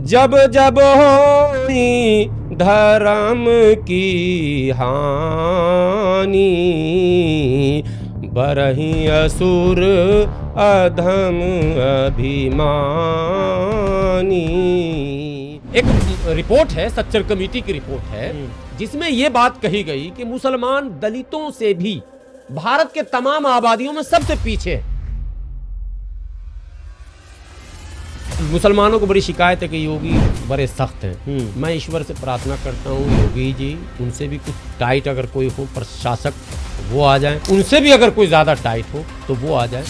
जब जब होई धर्म की हानि, बरही असुर अधम अभिमानी। एक रिपोर्ट है, सच्चर कमेटी की रिपोर्ट है, जिसमें यह बात कही गई कि मुसलमान दलितों से भी भारत के तमाम आबादियों में सबसे पीछे है। मुसलमानों को बड़ी शिकायत है कि योगी बड़े सख्त हैं। मैं ईश्वर से प्रार्थना करता हूँ योगी जी उनसे भी कुछ टाइट अगर कोई हो प्रशासक वो आ जाए, उनसे भी अगर कोई ज्यादा टाइट हो तो वो आ जाए।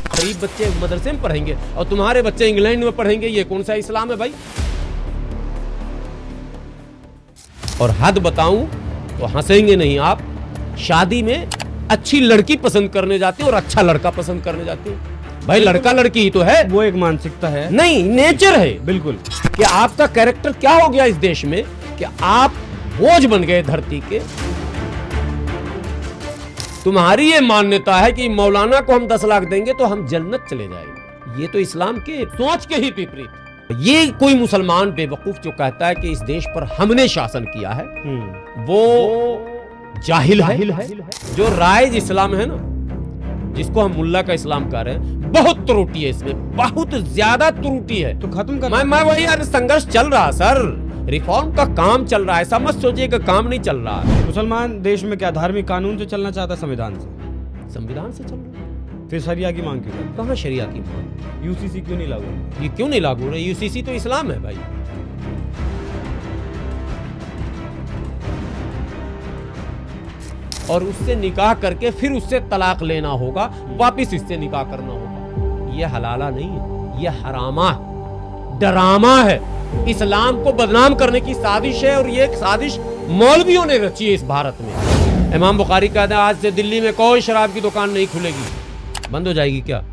गरीब बच्चे मदरसे में पढ़ेंगे और तुम्हारे बच्चे इंग्लैंड में पढ़ेंगे, ये कौन सा इस्लाम है भाई? और हद बताऊं तो हंसेंगे नहीं आप, शादी में अच्छी लड़की पसंद करने जाते हैं और अच्छा लड़का पसंद करने जाते हैं। भाई लड़का लड़की ही तो है, वो एक मानसिकता है, नहीं नेचर है बिल्कुल। कि आपका कैरेक्टर क्या हो गया इस देश में कि आप बोझ बन गए धरती के। तुम्हारी ये मान्यता है कि मौलाना को हम 10 लाख देंगे तो हम जन्नत चले जाएंगे। ये तो इस्लाम के सोच के ही विपरीत। ये कोई मुसलमान बेवकूफ जो कहता है कि इस देश पर हमने शासन किया है, वो जाहिल है। जो राइज इस्लाम है ना, जिसको हम मुल्ला का इस्लाम कह रहे हैं, बहुत त्रुटि है इसमें, बहुत ज्यादा त्रुटि है। तो खत्म कर। मैं वही यार, संघर्ष चल रहा सर, रिफॉर्म का काम चल रहा है, ऐसा मत सोचिए कि काम नहीं चल रहा है। मुसलमान देश में क्या धार्मिक कानून से चलना चाहता है, संविधान से? संविधान से चल रहा है। फिर शरिया की मांग क्यों करता है? कहाँ शरिया की मांग? यूसीसी क्यों नहीं लागू? ये क्यों नहीं लागू हो रहा? यूसीसी तो इस्लाम है भाई। और उससे निकाह करके फिर उससे तलाक लेना होगा, वापिस इससे निकाह करना होगा। ये हलाला नहीं है, ये हरामा है, डरामा है, इस्लाम को बदनाम करने की साजिश है। और ये एक साजिश मौलवियों ने रची है इस भारत में। इमाम बुखारी कहते हैं आज से दिल्ली में कोई शराब की दुकान नहीं खुलेगी। बंद हो जाएगी क्या?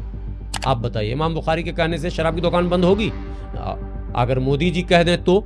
आप बताइए, इमाम बुखारी के कहने से शराब की दुकान बंद होगी? अगर मोदी जी कह दें तो?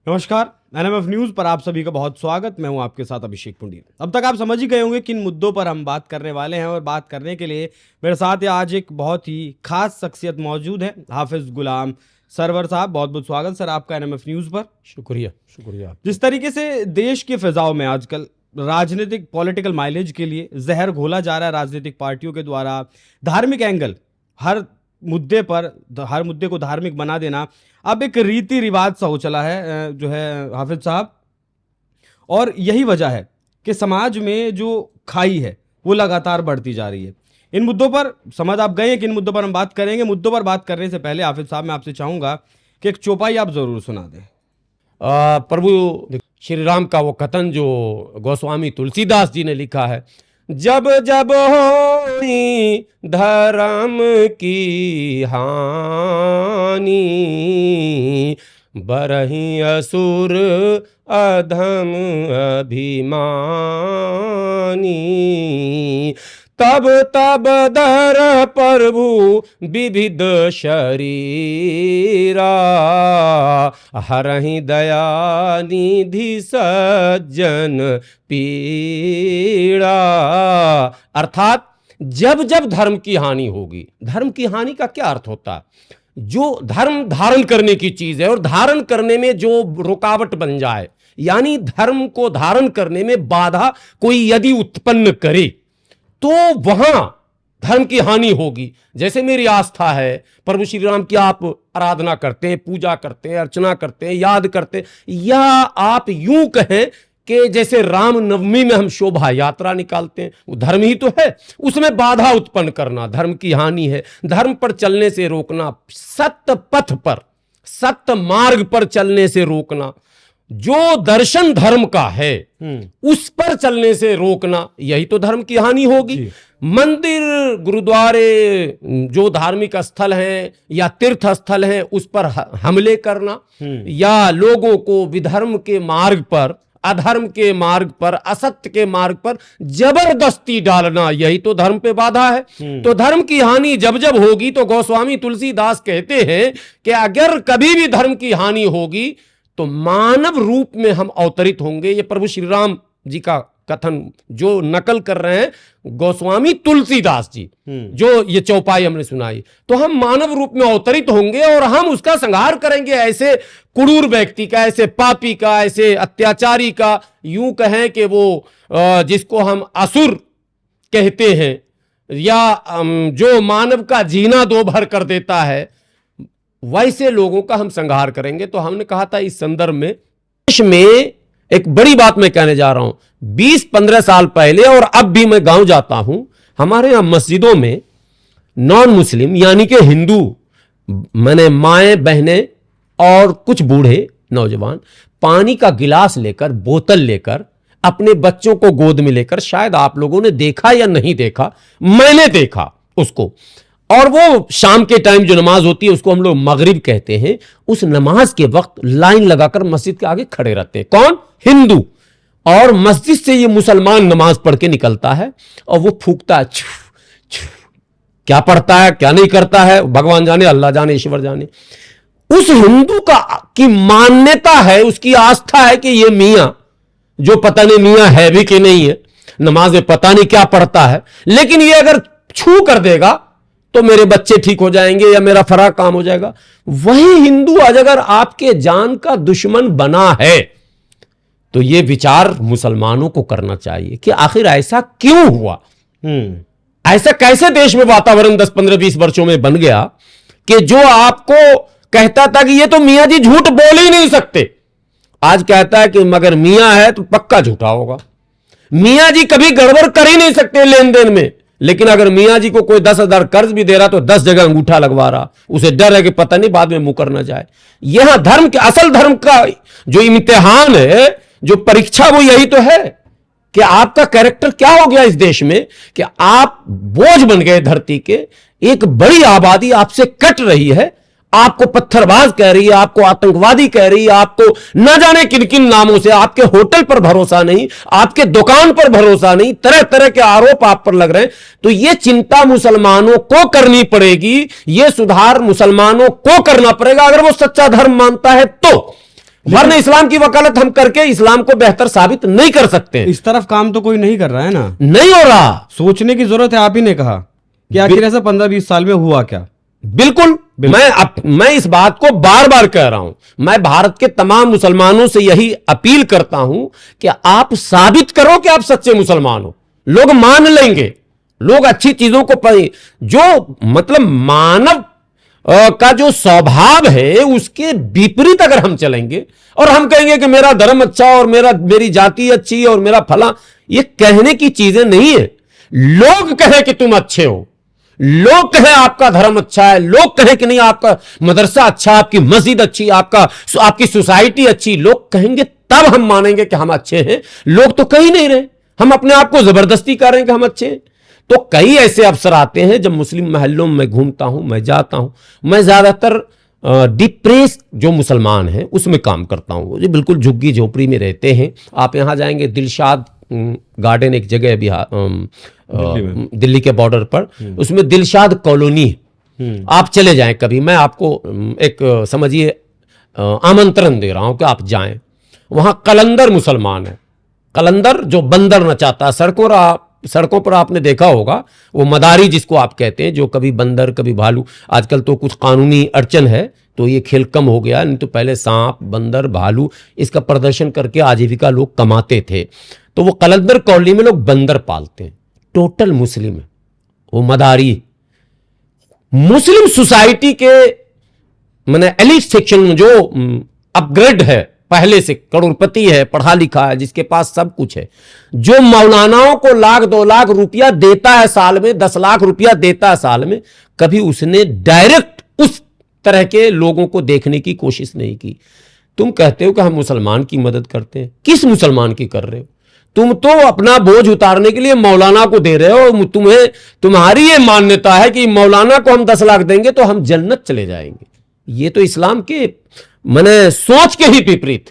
नमस्कार, एनएमएफ न्यूज पर आप सभी का बहुत स्वागत। मैं हूं आपके साथ अभिषेक पुंडीर। अब तक आप समझ ही गए होंगे किन मुद्दों पर हम बात करने वाले हैं, और बात करने के लिए मेरे साथ आज एक बहुत ही खास शख्सियत मौजूद है, हाफिज गुलाम सरवर साहब। बहुत बहुत स्वागत सर आपका एनएमएफ न्यूज पर। शुक्रिया शुक्रिया। जिस तरीके से देश की फिजाओं में आजकल राजनीतिक पॉलिटिकल माइलेज के लिए जहर घोला जा रहा है राजनीतिक पार्टियों के द्वारा, धार्मिक एंगल, हर मुद्दे को धार्मिक बना देना अब एक रीति रिवाज सा हो चला है जो है हाफिज साहब। और यही वजह है कि समाज में जो खाई है वो लगातार बढ़ती जा रही है। इन मुद्दों पर समझ आप गए हैं कि इन मुद्दों पर हम बात करेंगे। मुद्दों पर बात करने से पहले हाफिज साहब मैं आपसे चाहूंगा कि एक चौपाई आप जरूर सुना दें। प्रभु श्री राम का वो कथन जो गोस्वामी तुलसीदास जी ने लिखा है, जब जब होई धर्म की हानि, बरही असुर अधम अभिमानी, तब तब धर प्रभु विविध शरीरा, हरहि दया निधि सज्जन पीड़ा। अर्थात जब जब धर्म की हानि होगी, धर्म की हानि का क्या अर्थ होता है? जो धर्म धारण करने की चीज है और धारण करने में जो रुकावट बन जाए, यानी धर्म को धारण करने में बाधा कोई यदि उत्पन्न करे तो वहां धर्म की हानि होगी। जैसे मेरी आस्था है, प्रभु श्री राम की आप आराधना करते हैं, पूजा करते हैं, अर्चना करते हैं, याद करते हैं, या आप यूं कहें कि जैसे राम नवमी में हम शोभा यात्रा निकालते हैं, वो धर्म ही तो है। उसमें बाधा उत्पन्न करना धर्म की हानि है। धर्म पर चलने से रोकना, सत्य पथ पर, सत्य मार्ग पर चलने से रोकना, जो दर्शन धर्म का है उस पर चलने से रोकना, यही तो धर्म की हानि होगी। मंदिर, गुरुद्वारे, जो धार्मिक स्थल हैं या तीर्थ स्थल हैं, उस पर हमले करना या लोगों को विधर्म के मार्ग पर अधर्म के मार्ग पर, असत्य के मार्ग पर जबरदस्ती डालना, यही तो धर्म पे बाधा है। तो धर्म की हानि जब जब होगी, तो गोस्वामी तुलसीदास कहते हैं कि अगर कभी भी धर्म की हानि होगी तो मानव रूप में हम अवतरित होंगे। ये प्रभु श्री राम जी का कथन जो नकल कर रहे हैं गोस्वामी तुलसीदास जी, जो ये चौपाई हमने सुनाई, तो हम मानव रूप में अवतरित होंगे और हम उसका संहार करेंगे, ऐसे क्रूर व्यक्ति का, ऐसे पापी का, ऐसे अत्याचारी का। यूं कहें कि वो जिसको हम असुर कहते हैं, या जो मानव का जीना दो भर कर देता है, वैसे लोगों का हम संहार करेंगे। तो हमने कहा था इस संदर्भ में, देश में एक बड़ी बात मैं कहने जा रहा हूं। 20-15 साल पहले, और अब भी मैं गांव जाता हूं, हमारे यहां मस्जिदों में नॉन मुस्लिम यानी कि हिंदू, मैंने माएं बहनें और कुछ बूढ़े नौजवान पानी का गिलास लेकर, बोतल लेकर, अपने बच्चों को गोद में लेकर, शायद आप लोगों ने देखा या नहीं देखा, मैंने देखा उसको। और वो शाम के टाइम जो नमाज होती है उसको हम लोग मगरिब कहते हैं, उस नमाज के वक्त लाइन लगाकर मस्जिद के आगे खड़े रहते हैं। कौन? हिंदू। और मस्जिद से ये मुसलमान नमाज पढ़ के निकलता है और वो फूकता है, छू, छू। क्या पढ़ता है, क्या नहीं करता है, भगवान जाने, अल्लाह जाने, ईश्वर जाने। उस हिंदू की मान्यता है, उसकी आस्था है कि ये मियां, जो पता नहीं मियां है भी कि नहीं है, नमाज में पता नहीं क्या पढ़ता है, लेकिन ये अगर छू कर देगा तो मेरे बच्चे ठीक हो जाएंगे या मेरा फरा काम हो जाएगा। वही हिंदू आज अगर आपके जान का दुश्मन बना है, तो ये विचार मुसलमानों को करना चाहिए कि आखिर ऐसा क्यों हुआ। ऐसा कैसे देश में वातावरण 10, 15, 20 वर्षों में बन गया कि जो आपको कहता था कि ये तो मियां जी झूठ बोल ही नहीं सकते, आज कहता है कि मगर मियां है तो पक्का झूठा होगा। मियां जी कभी गड़बड़ कर ही नहीं सकते लेन देन में, लेकिन अगर मियां जी को कोई 10,000 कर्ज भी दे रहा तो 10 जगह अंगूठा लगवा रहा, उसे डर है कि पता नहीं बाद में मुकर ना जाए। यहां धर्म के, असल धर्म का जो इम्तिहान है, जो परीक्षा, वो यही तो है कि आपका कैरेक्टर क्या हो गया इस देश में, कि आप बोझ बन गए धरती के। एक बड़ी आबादी आपसे कट रही है, आपको पत्थरबाज कह रही है, आपको आतंकवादी कह रही है, आपको न जाने किन किन नामों से, आपके होटल पर भरोसा नहीं, आपके दुकान पर भरोसा नहीं, तरह तरह के आरोप आप पर लग रहे हैं। तो यह चिंता मुसलमानों को करनी पड़ेगी, यह सुधार मुसलमानों को करना पड़ेगा अगर वो सच्चा धर्म मानता है तो। वरना इस्लाम की वकालत हम करके इस्लाम को बेहतर साबित नहीं कर सकते। इस तरफ काम तो कोई नहीं कर रहा है ना, नहीं हो रहा। सोचने की जरूरत है। आप ही ने कहा कि आखिर ऐसा 15-20 साल में हुआ क्या। बिल्कुल। मैं इस बात को बार बार कह रहा हूं, मैं भारत के तमाम मुसलमानों से यही अपील करता हूं कि आप साबित करो कि आप सच्चे मुसलमान हो। लोग मान लेंगे, लोग अच्छी चीजों को जो मतलब मानव का जो स्वभाव है उसके विपरीत अगर हम चलेंगे और हम कहेंगे कि मेरा धर्म अच्छा और मेरी जाति अच्छी और मेरा फला, ये कहने की चीजें नहीं है। लोग कहें कि तुम अच्छे हो, लोग कहें आपका धर्म अच्छा है, लोग कहें कि नहीं आपका मदरसा अच्छा, आपकी मस्जिद अच्छी, आपकी सोसाइटी अच्छी, लोग कहेंगे तब हम मानेंगे कि हम अच्छे हैं। लोग तो कह ही नहीं रहे, हम अपने आप को जबरदस्ती कर रहे हैं कि हम अच्छे हैं। तो कई ऐसे अवसर आते हैं जब मुस्लिम महल्लों में घूमता हूं, मैं जाता हूं, मैं ज्यादातर डिप्रेस जो मुसलमान हैं उसमें काम करता हूं, जो बिल्कुल झुग्गी झोपड़ी में रहते हैं। आप यहां जाएंगे दिलशाद गार्डन, एक जगह भी दिल्ली के बॉर्डर पर, उसमें दिलशाद कॉलोनी, आप चले जाएं कभी, मैं आपको एक समझिए आमंत्रण दे रहा हूं कि आप जाएं। वहां कलंदर मुसलमान है, कलंदर जो बंदर नचाता है सड़कों पर आपने देखा होगा, वो मदारी जिसको आप कहते हैं, जो कभी बंदर कभी भालू, आजकल तो कुछ कानूनी अड़चन है तो ये खेल कम हो गया, नहीं तो पहले सांप बंदर भालू इसका प्रदर्शन करके आजीविका लोग कमाते थे। तो वो कलंदर कॉलोनी में लोग बंदर पालते हैं, टोटल मुस्लिम है वो मदारी। मुस्लिम सोसाइटी के मैंने एलिट सेक्शन में जो अपग्रेड है, पहले से करोड़पति है, पढ़ा लिखा है, जिसके पास सब कुछ है, जो मौलानाओं को 1-2 लाख रुपया देता है साल में, 10 लाख रुपया देता है साल में, कभी उसने डायरेक्ट उस तरह के लोगों को देखने की कोशिश नहीं की। तुम कहते हो कि हम मुसलमान की मदद करते हैं, किस मुसलमान की कर रहे हो? तुम तो अपना बोझ उतारने के लिए मौलाना को दे रहे हो। तुम्हारी ये मान्यता है कि मौलाना को हम 10 लाख देंगे तो हम जन्नत चले जाएंगे। ये तो इस्लाम के मैंने सोच के ही विपरीत।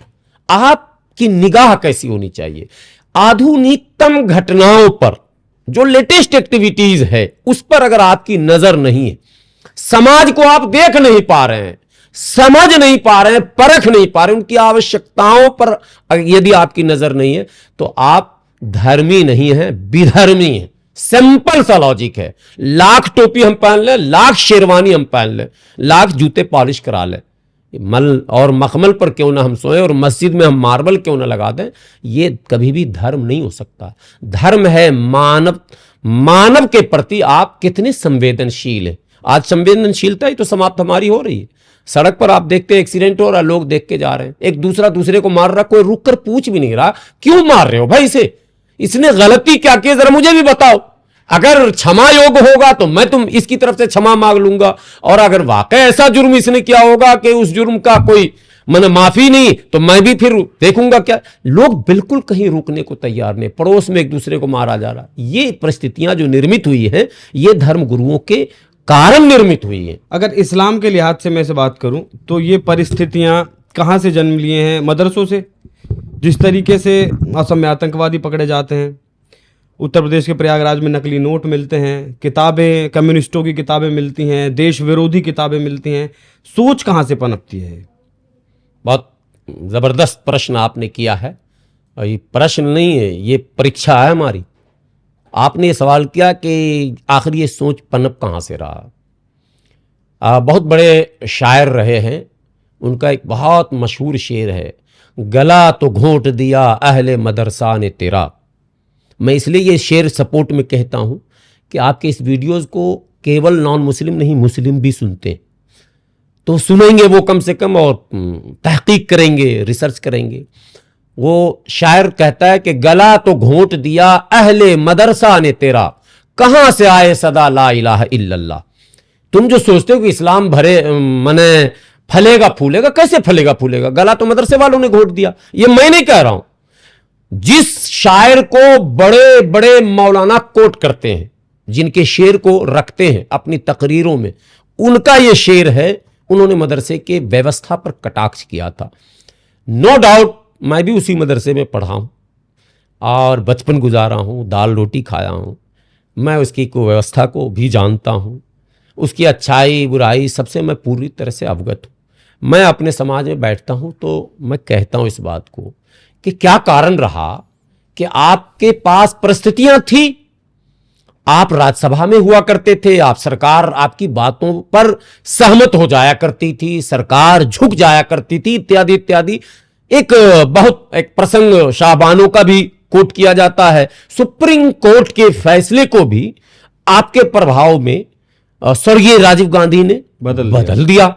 आप की निगाह कैसी होनी चाहिए। आधुनिकतम घटनाओं पर, जो लेटेस्ट एक्टिविटीज है उस पर अगर आपकी नजर नहीं है, समाज को आप देख नहीं पा रहे हैं, समझ नहीं पा रहे हैं, परख नहीं पा रहे हैं, उनकी आवश्यकताओं पर यदि आपकी नजर नहीं है तो आप धर्मी नहीं हैं, विधर्मी हैं। सिंपल सा लॉजिक है। लाख टोपी हम पहन लें, लाख शेरवानी हम पहन लें, लाख जूते पॉलिश करा लें, मल और मखमल पर क्यों ना हम सोएं और मस्जिद में हम मार्बल क्यों ना लगा दें, ये कभी भी धर्म नहीं हो सकता। धर्म है मानव के प्रति आप कितने संवेदनशील हैं। आज संवेदनशीलता ही तो समाप्त हमारी हो रही है। सड़क पर आप देखते हैं एक्सीडेंट हो रहा, लोग देख के जा रहे हैं, एक दूसरे को मार रहा, कोई रुक कर पूछ भी नहीं रहा क्यों मार रहे हो भाई इसे, इसने गलती क्या की जरा मुझे भी बताओ। अगर क्षमा योग्य होगा तो मैं तुम इसकी तरफ से क्षमा मांग लूंगा, और अगर वाकई ऐसा जुर्म इसने किया होगा कि उस जुर्म का कोई माफी नहीं, तो मैं भी फिर देखूंगा क्या। लोग बिल्कुल कहीं रुकने को तैयार नहीं, पड़ोस में एक दूसरे को मारा जा रहा। ये परिस्थितियां जो निर्मित हुई हैं, ये धर्म गुरुओं के कारण निर्मित हुई है। अगर इस्लाम के लिहाज से मैं से बात करूं तो ये परिस्थितियां कहां से जन्म लिए हैं? मदरसों से। जिस तरीके से असम में आतंकवादी पकड़े जाते हैं, उत्तर प्रदेश के प्रयागराज में नकली नोट मिलते हैं, किताबें, कम्युनिस्टों की किताबें मिलती हैं, देश विरोधी किताबें मिलती हैं, सोच कहां से पनपती है? बहुत जबरदस्त प्रश्न आपने किया है, और ये प्रश्न नहीं है, ये परीक्षा है हमारी। आपने ये सवाल किया कि आखिर ये सोच पनप कहाँ से रहा। बहुत बड़े शायर रहे हैं, उनका एक बहुत मशहूर शेर है, गला तो घोंट दिया अहले मदरसा ने तेरा। मैं इसलिए ये शेर सपोर्ट में कहता हूँ कि आपके इस वीडियोज़ को केवल नॉन मुस्लिम नहीं, मुस्लिम भी सुनते हैं, तो सुनेंगे वो कम से कम, और तहकीक करेंगे, रिसर्च करेंगे। वो शायर कहता है कि गला तो घोंट दिया अहले मदरसा ने तेरा, कहां से आए सदा ला इलाहा इल्लल्लाह। तुम जो सोचते हो कि इस्लाम भरे मने फलेगा फूलेगा, कैसे फलेगा फूलेगा, गला तो मदरसे वालों ने घोंट दिया। ये मैं नहीं कह रहा हूं, जिस शायर को बड़े बड़े मौलाना कोट करते हैं, जिनके शेर को रखते हैं अपनी तकरीरों में, उनका ये शेर है। उन्होंने मदरसे के व्यवस्था पर कटाक्ष किया था। नो डाउट मैं भी उसी मदरसे में पढ़ा हूँ और बचपन गुजारा हूँ, दाल रोटी खाया हूँ, मैं उसकी कुव्यवस्था को भी जानता हूँ, उसकी अच्छाई बुराई सबसे मैं पूरी तरह से अवगत हूँ। मैं अपने समाज में बैठता हूँ तो मैं कहता हूँ इस बात को कि क्या कारण रहा कि आपके पास परिस्थितियां थी, आप राज्यसभा में हुआ करते थे, आप सरकार आपकी बातों पर सहमत हो जाया करती थी, सरकार झुक जाया करती थी, इत्यादि इत्यादि। एक प्रसंग शाहबानों का भी कोट किया जाता है, सुप्रीम कोर्ट के फैसले को भी आपके प्रभाव में स्वर्गीय राजीव गांधी ने बदल दिया।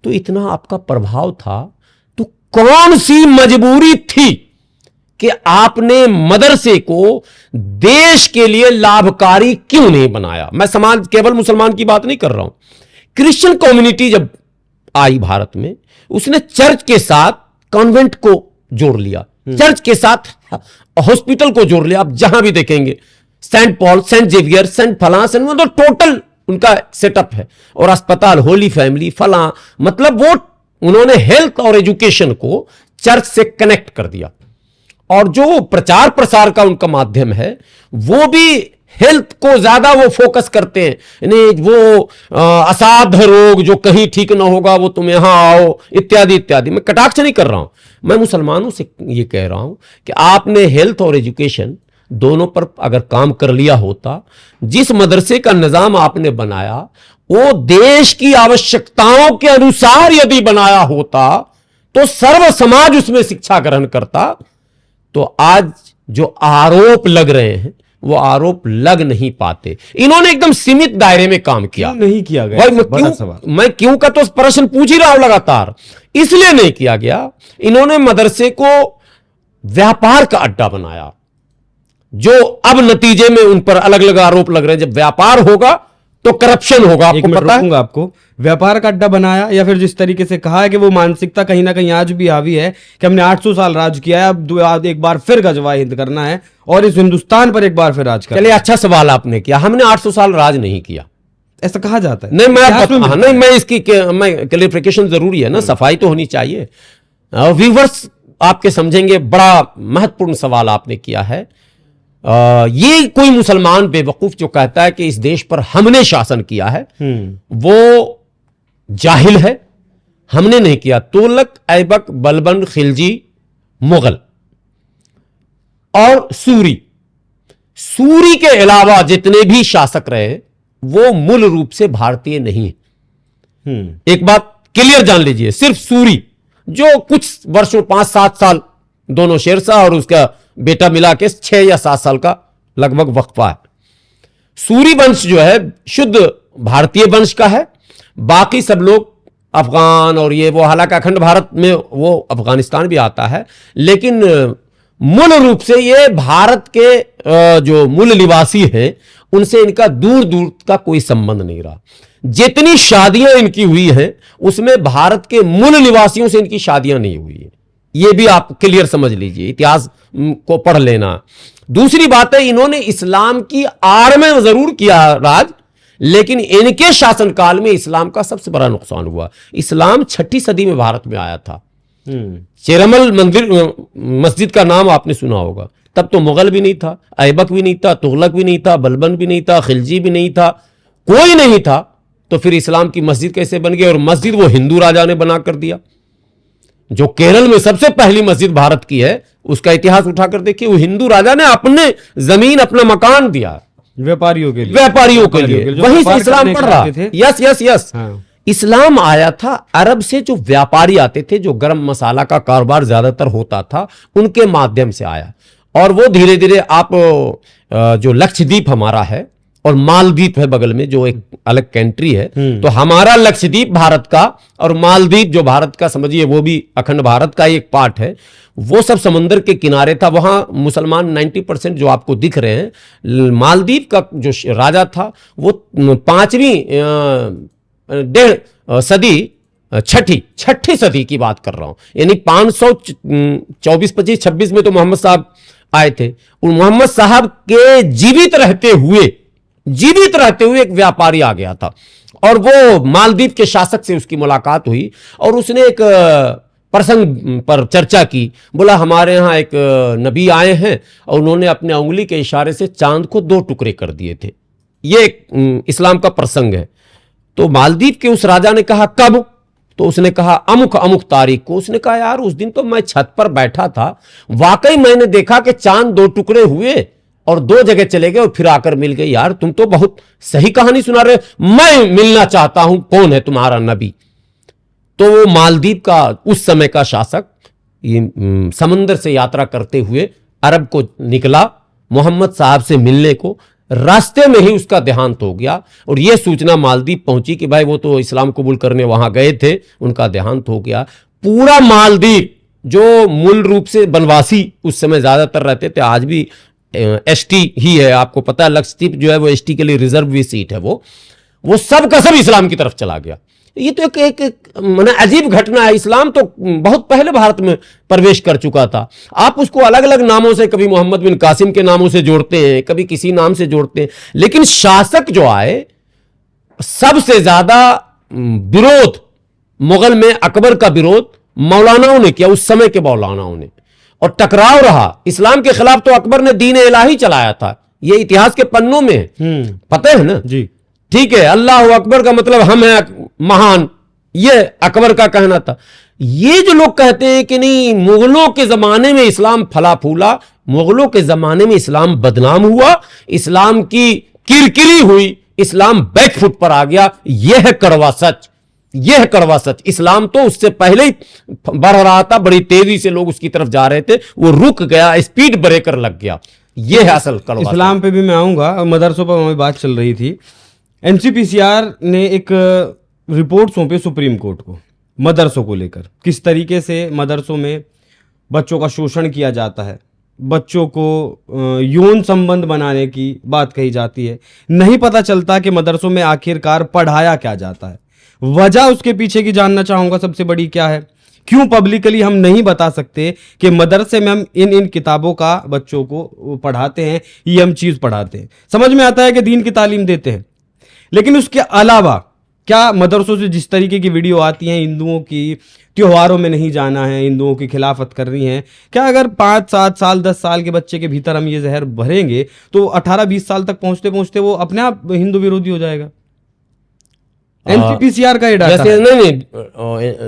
तो इतना आपका प्रभाव था, तो कौन सी मजबूरी थी कि आपने मदरसे को देश के लिए लाभकारी क्यों नहीं बनाया? मैं समाज केवल मुसलमान की बात नहीं कर रहा हूं। क्रिश्चियन कम्युनिटी जब आई भारत में, उसने चर्च के साथ कॉन्वेंट को जोड़ लिया, चर्च के साथ हॉस्पिटल को जोड़ लिया। आप जहां भी देखेंगे Saint Paul, Saint Xavier, Saint फलां, सेंट, मतलब टोटल उनका सेटअप है, और अस्पताल, होली फैमिली, फलां, मतलब वो उन्होंने हेल्थ और एजुकेशन को चर्च से कनेक्ट कर दिया। और जो प्रचार प्रसार का उनका माध्यम है, वो भी हेल्थ को ज्यादा वो फोकस करते हैं, यानी वो असाध्य रोग जो कहीं ठीक ना होगा वो तुम यहां आओ, इत्यादि इत्यादि। मैं कटाक्ष नहीं कर रहा हूं, मैं मुसलमानों से ये कह रहा हूं कि आपने हेल्थ और एजुकेशन दोनों पर अगर काम कर लिया होता, जिस मदरसे का निजाम आपने बनाया वो देश की आवश्यकताओं के अनुसार यदि बनाया होता, तो सर्व समाज उसमें शिक्षा ग्रहण करता, तो आज जो आरोप लग रहे हैं वो आरोप लग नहीं पाते। इन्होंने एकदम सीमित दायरे में काम किया। क्यों नहीं किया गया? मैं क्यों का तो प्रश्न पूछ ही रहा हूं लगातार। इसलिए नहीं किया गया, इन्होंने मदरसे को व्यापार का अड्डा बनाया, जो अब नतीजे में उन पर अलग अलग आरोप लग रहे हैं। जब व्यापार होगा तो करप्शन होगा। आपको पता है, आपको व्यापार का अड्डा बनाया, या फिर जिस तरीके से कहा है कि वो मानसिकता कहीं ना कहीं आज भी हावी है कि हमने 800 साल राज किया है, अब एक बार फिर गजवा हिंद करना है और इस हिंदुस्तान पर एक बार फिर राज करना। चलिए, अच्छा सवाल आपने किया। हमने 800 साल राज नहीं किया, ऐसा कहा जाता है। नहीं, मैं इसकी क्लियरिफिकेशन जरूरी है ना, सफाई तो होनी चाहिए। व्यूवर्स आपके समझेंगे, बड़ा महत्वपूर्ण सवाल आपने किया है। ये कोई मुसलमान बेवकूफ जो कहता है कि इस देश पर हमने शासन किया है, वो जाहिल है। हमने नहीं किया। तुगलक, ऐबक, बलबन, खिलजी, मुगल और सूरी के अलावा जितने भी शासक रहे वो मूल रूप से भारतीय नहीं है। एक बात क्लियर जान लीजिए, सिर्फ सूरी जो कुछ वर्षों 5-7 साल, दोनों शेरशाह और उसका बेटा मिला के 6 या 7 साल का लगभग वक्फा है। सूरी वंश जो है शुद्ध भारतीय वंश का है। बाकी सब लोग अफगान और ये वो, हालांकि अखंड भारत में वो अफगानिस्तान भी आता है, लेकिन मूल रूप से ये भारत के जो मूल निवासी हैं उनसे इनका दूर दूर का कोई संबंध नहीं रहा। जितनी शादियां इनकी हुई हैं उसमें भारत के मूल निवासियों से इनकी शादियां नहीं हुई है। ये भी आप क्लियर समझ लीजिए, इतिहास को पढ़ लेना। दूसरी बात है, इन्होंने इस्लाम की आड़ में जरूर किया राज, लेकिन इनके शासनकाल में इस्लाम का सबसे बड़ा नुकसान हुआ। इस्लाम 6ठी सदी में भारत में आया था। चेरमल मंदिर मस्जिद का नाम आपने सुना होगा। तब तो मुगल भी नहीं था, ऐबक भी नहीं था, तुगलक भी नहीं था, बलबन भी नहीं था, खिलजी भी नहीं था, कोई नहीं था। तो फिर इस्लाम की मस्जिद कैसे बन गई? और मस्जिद वो हिंदू राजा ने बना कर दिया। जो केरल में सबसे पहली मस्जिद भारत की है उसका इतिहास उठाकर देखिए, वो हिंदू राजा ने अपने जमीन, अपना मकान दिया व्यापारियों के लिए, वहीं से इस्लाम पढ़ रहा। यस इस्लाम आया था अरब से। जो व्यापारी आते थे, जो गरम मसाला का कारोबार ज्यादातर होता था, उनके माध्यम से आया। और वो धीरे धीरे आप जो लक्षद्वीप हमारा है और मालदीप है बगल में, जो एक अलग कंट्री है, तो हमारा लक्षद्वीप भारत का और मालदीप जो भारत का समझिए वो भी अखंड भारत का एक पार्ट है। वो सब समुद्र के किनारे था। वहां मुसलमान 90% जो आपको दिख रहे हैं। मालदीप का जो राजा था वो 5वीं 6ठी सदी की बात कर रहा हूं, यानी 524, 25, 26 में तो मोहम्मद साहब आए थे। मोहम्मद साहब के जीवित रहते हुए एक व्यापारी आ गया था और वो मालदीव के शासक से उसकी मुलाकात हुई और उसने एक प्रसंग पर चर्चा की। बोला हमारे यहां एक नबी आए हैं और उन्होंने अपने उंगली के इशारे से चांद को 2 टुकड़े कर दिए थे। ये एक इस्लाम का प्रसंग है। तो मालदीव के उस राजा ने कहा कब? तो उसने कहा अमुक अमुक तारीख को। उसने कहा यार उस दिन तो मैं छत पर बैठा था, वाकई मैंने देखा कि चांद 2 टुकड़े हुए और 2 जगह चले गए और फिर आकर मिल गए। यार तुम तो बहुत सही कहानी सुना रहे, मैं मिलना चाहता हूं, कौन है तुम्हारा नबी? तो वो मालदीव का उस समय का शासक समंदर से यात्रा करते हुए अरब को निकला मोहम्मद साहब से मिलने को। रास्ते में ही उसका देहांत हो गया और यह सूचना मालदीव पहुंची कि भाई वो तो इस्लाम कबूल करने वहां गए थे, उनका देहांत हो गया। पूरा मालदीव जो मूल रूप से बनवासी उस समय ज्यादातर रहते थे, आज भी एसटी ही है, आपको पता है लक्षद्वीप जो है वो एसटी के लिए रिजर्व सीट है, वो सब का सब इस्लाम की तरफ चला गया। ये तो एक माने अजीब घटना है। इस्लाम तो बहुत पहले भारत में प्रवेश कर चुका था। आप उसको अलग अलग नामों से, कभी मोहम्मद बिन कासिम के नामों से जोड़ते हैं, कभी किसी नाम से जोड़ते हैं, लेकिन शासक जो आए सबसे ज्यादा विरोध मुगल में अकबर का विरोध मौलानाओं ने किया, उस समय के मौलानाओं ने, और टकराव रहा इस्लाम के खिलाफ। तो अकबर ने दीन इलाही चलाया था, ये इतिहास के पन्नों में है, पता है ना जी? ठीक है, अल्लाह अकबर का मतलब हम हैं महान, ये अकबर का कहना था। ये जो लोग कहते हैं कि नहीं मुगलों के जमाने में इस्लाम फला फूला, मुगलों के जमाने में इस्लाम बदनाम हुआ, इस्लाम की किरकिरी हुई, इस्लाम बैकफुट पर आ गया, यह है कड़वा सच, यह है कड़वा सच। इस्लाम तो उससे पहले ही बढ़ रहा था, बड़ी तेजी से लोग उसकी तरफ जा रहे थे, वो रुक गया, स्पीड ब्रेकर लग गया। यह है असल कड़वा। इस्लाम पे भी मैं आऊंगा, मदरसों पर हमारी बात चल रही थी। एनसीपीसीआर ने एक रिपोर्ट सौंपी सुप्रीम कोर्ट को मदरसों को लेकर, किस तरीके से मदरसों में बच्चों का शोषण किया जाता है, बच्चों को यौन संबंध बनाने की बात कही जाती है। नहीं पता चलता कि मदरसों में आखिरकार पढ़ाया क्या जाता है, वजह उसके पीछे की जानना चाहूंगा सबसे बड़ी क्या है। क्यों पब्लिकली हम नहीं बता सकते कि मदरसे में हम इन किताबों का बच्चों को पढ़ाते हैं, ये हम चीज पढ़ाते हैं। समझ में आता है कि दीन की तालीम देते हैं, लेकिन उसके अलावा क्या मदरसों से जिस तरीके की वीडियो आती हैं हिंदुओं की, त्योहारों में नहीं जाना है, हिंदुओं की खिलाफत करनी है। क्या अगर 5-7 साल 10 साल के बच्चे के भीतर हम ये जहर भरेंगे तो 18-20 साल तक पहुंचते पहुंचते वो अपने आप हिंदू विरोधी हो जाएगा? एनसीपीसीआर का ये डाटा जैसे नहीं,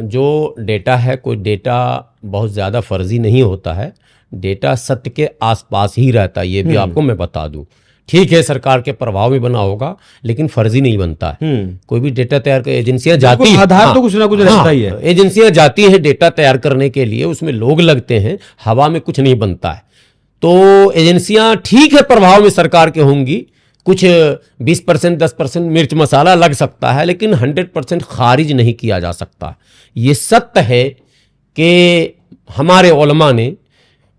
जो डेटा है, कोई डेटा बहुत ज़्यादा फर्जी नहीं होता है, डेटा सत्य के आसपास ही रहता है, ये भी आपको मैं बता दूं। ठीक है, सरकार के प्रभाव में बना होगा लेकिन फर्जी नहीं बनता है। कोई भी डेटा तैयार कर, एजेंसियां जाती हैं, आधार तो कुछ ना कुछ रहता ही है। एजेंसियां जाती हैं डेटा तैयार करने के लिए, उसमें लोग लगते हैं, हवा में कुछ नहीं बनता है। तो एजेंसियां ठीक है प्रभाव में सरकार के होंगी, कुछ 20% 10% मिर्च मसाला लग सकता है, लेकिन 100% खारिज नहीं किया जा सकता। ये सत्य है कि हमारे उलमा ने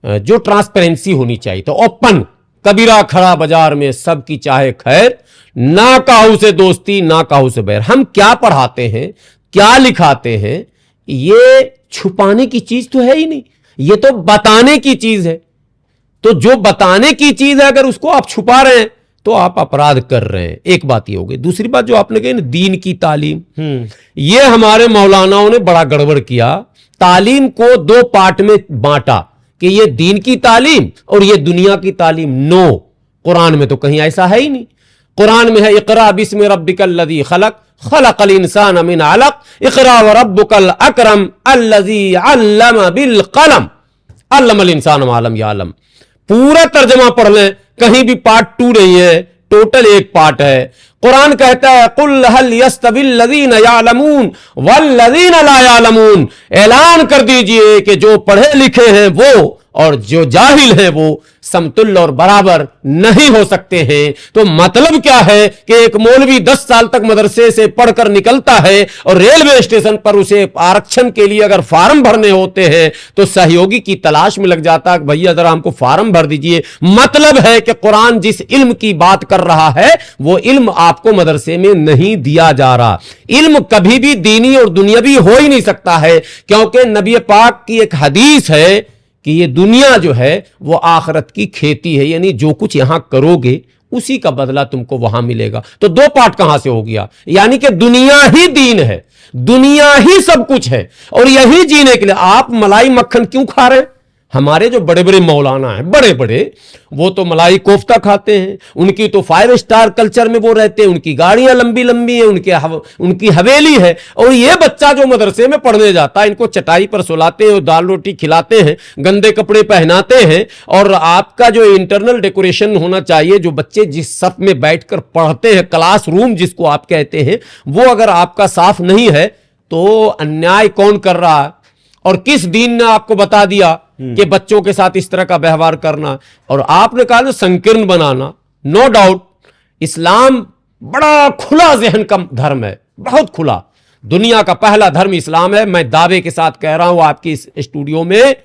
जो ट्रांसपेरेंसी होनी चाहिए, तो ओपन कबीरा खड़ा बाजार में सबकी चाहे खैर, ना काहू से दोस्ती ना काहू से बैर। हम क्या पढ़ाते हैं, क्या लिखाते हैं, ये छुपाने की चीज तो है ही नहीं, ये तो बताने की चीज है। तो जो बताने की चीज है अगर उसको आप छुपा रहे हैं तो आप अपराध कर रहे हैं। एक बात ये हो गई। दूसरी बात जो आपने कही ना, दीन की तालीम, ये हमारे मौलानाओं ने बड़ा गड़बड़ किया। तालीम को 2 पार्ट में बांटा कि ये दीन की तालीम और ये दुनिया की तालीम। नो, कुरान में तो कहीं ऐसा है ही नहीं। कुरान में है इक़रा बिस्मि रब्बिकल लज़ी खलक खलक़ल इंसान मिन अलक़ इक़रा व रब्बुकल अकरम अल्लज़ी अल्लम बिल क़लम अल्लमल इंसान मा लम यअलम। पूरा तर्जमा पढ़ लें, कहीं भी पार्ट 2 नहीं है, टोटल एक पार्ट है। कुरान कहता है कुल हल यस्तविल लज़ीना यअलमून वल लज़ीना ला यअलमून। ऐलान कर दीजिए कि जो पढ़े लिखे हैं वो और जो जाहिल हैं वो समतुल्य और बराबर नहीं हो सकते हैं। तो मतलब क्या है कि एक मौलवी 10 साल तक मदरसे से पढ़कर निकलता है और रेलवे स्टेशन पर उसे आरक्षण के लिए अगर फार्म भरने होते हैं तो सहयोगी की तलाश में लग जाता है, भैया जरा हमको फार्म भर दीजिए। मतलब है कि कुरान जिस इल्म की बात कर रहा है वो इल्म आपको मदरसे में नहीं दिया जा रहा। इल्म कभी भी दीनी और दुनियावी हो ही नहीं सकता है, क्योंकि नबी पाक की एक हदीस है कि ये दुनिया जो है वो आखिरत की खेती है, यानी जो कुछ यहां करोगे उसी का बदला तुमको वहां मिलेगा। तो 2 पार्ट कहां से हो गया? यानी कि दुनिया ही दीन है, दुनिया ही सब कुछ है, और यही जीने के लिए आप मलाई मक्खन क्यों खा रहे हैं? हमारे जो बड़े बड़े मौलाना हैं, बड़े बड़े, वो तो मलाई कोफ्ता खाते हैं, उनकी तो 5 स्टार कल्चर में वो रहते हैं, उनकी गाड़ियां लंबी लंबी हैं, उनकी हवेली है। और ये बच्चा जो मदरसे में पढ़ने जाता है, इनको चटाई पर सुलाते हैं, दाल रोटी खिलाते हैं, गंदे कपड़े पहनाते हैं, और आपका जो इंटरनल डेकोरेशन होना चाहिए, जो बच्चे जिस सफ में बैठकर पढ़ते हैं, क्लासरूम जिसको आप कहते हैं, वो अगर आपका साफ नहीं है तो अन्याय कौन कर रहा है? और किस दीन ने आपको बता दिया कि बच्चों के साथ इस तरह का व्यवहार करना? और आपने कहा ना संकीर्ण बनाना, नो डाउट इस्लाम बड़ा खुला जहन का धर्म है, बहुत खुला। दुनिया का पहला धर्म इस्लाम है, मैं दावे के साथ कह रहा हूं आपकी इस स्टूडियो में,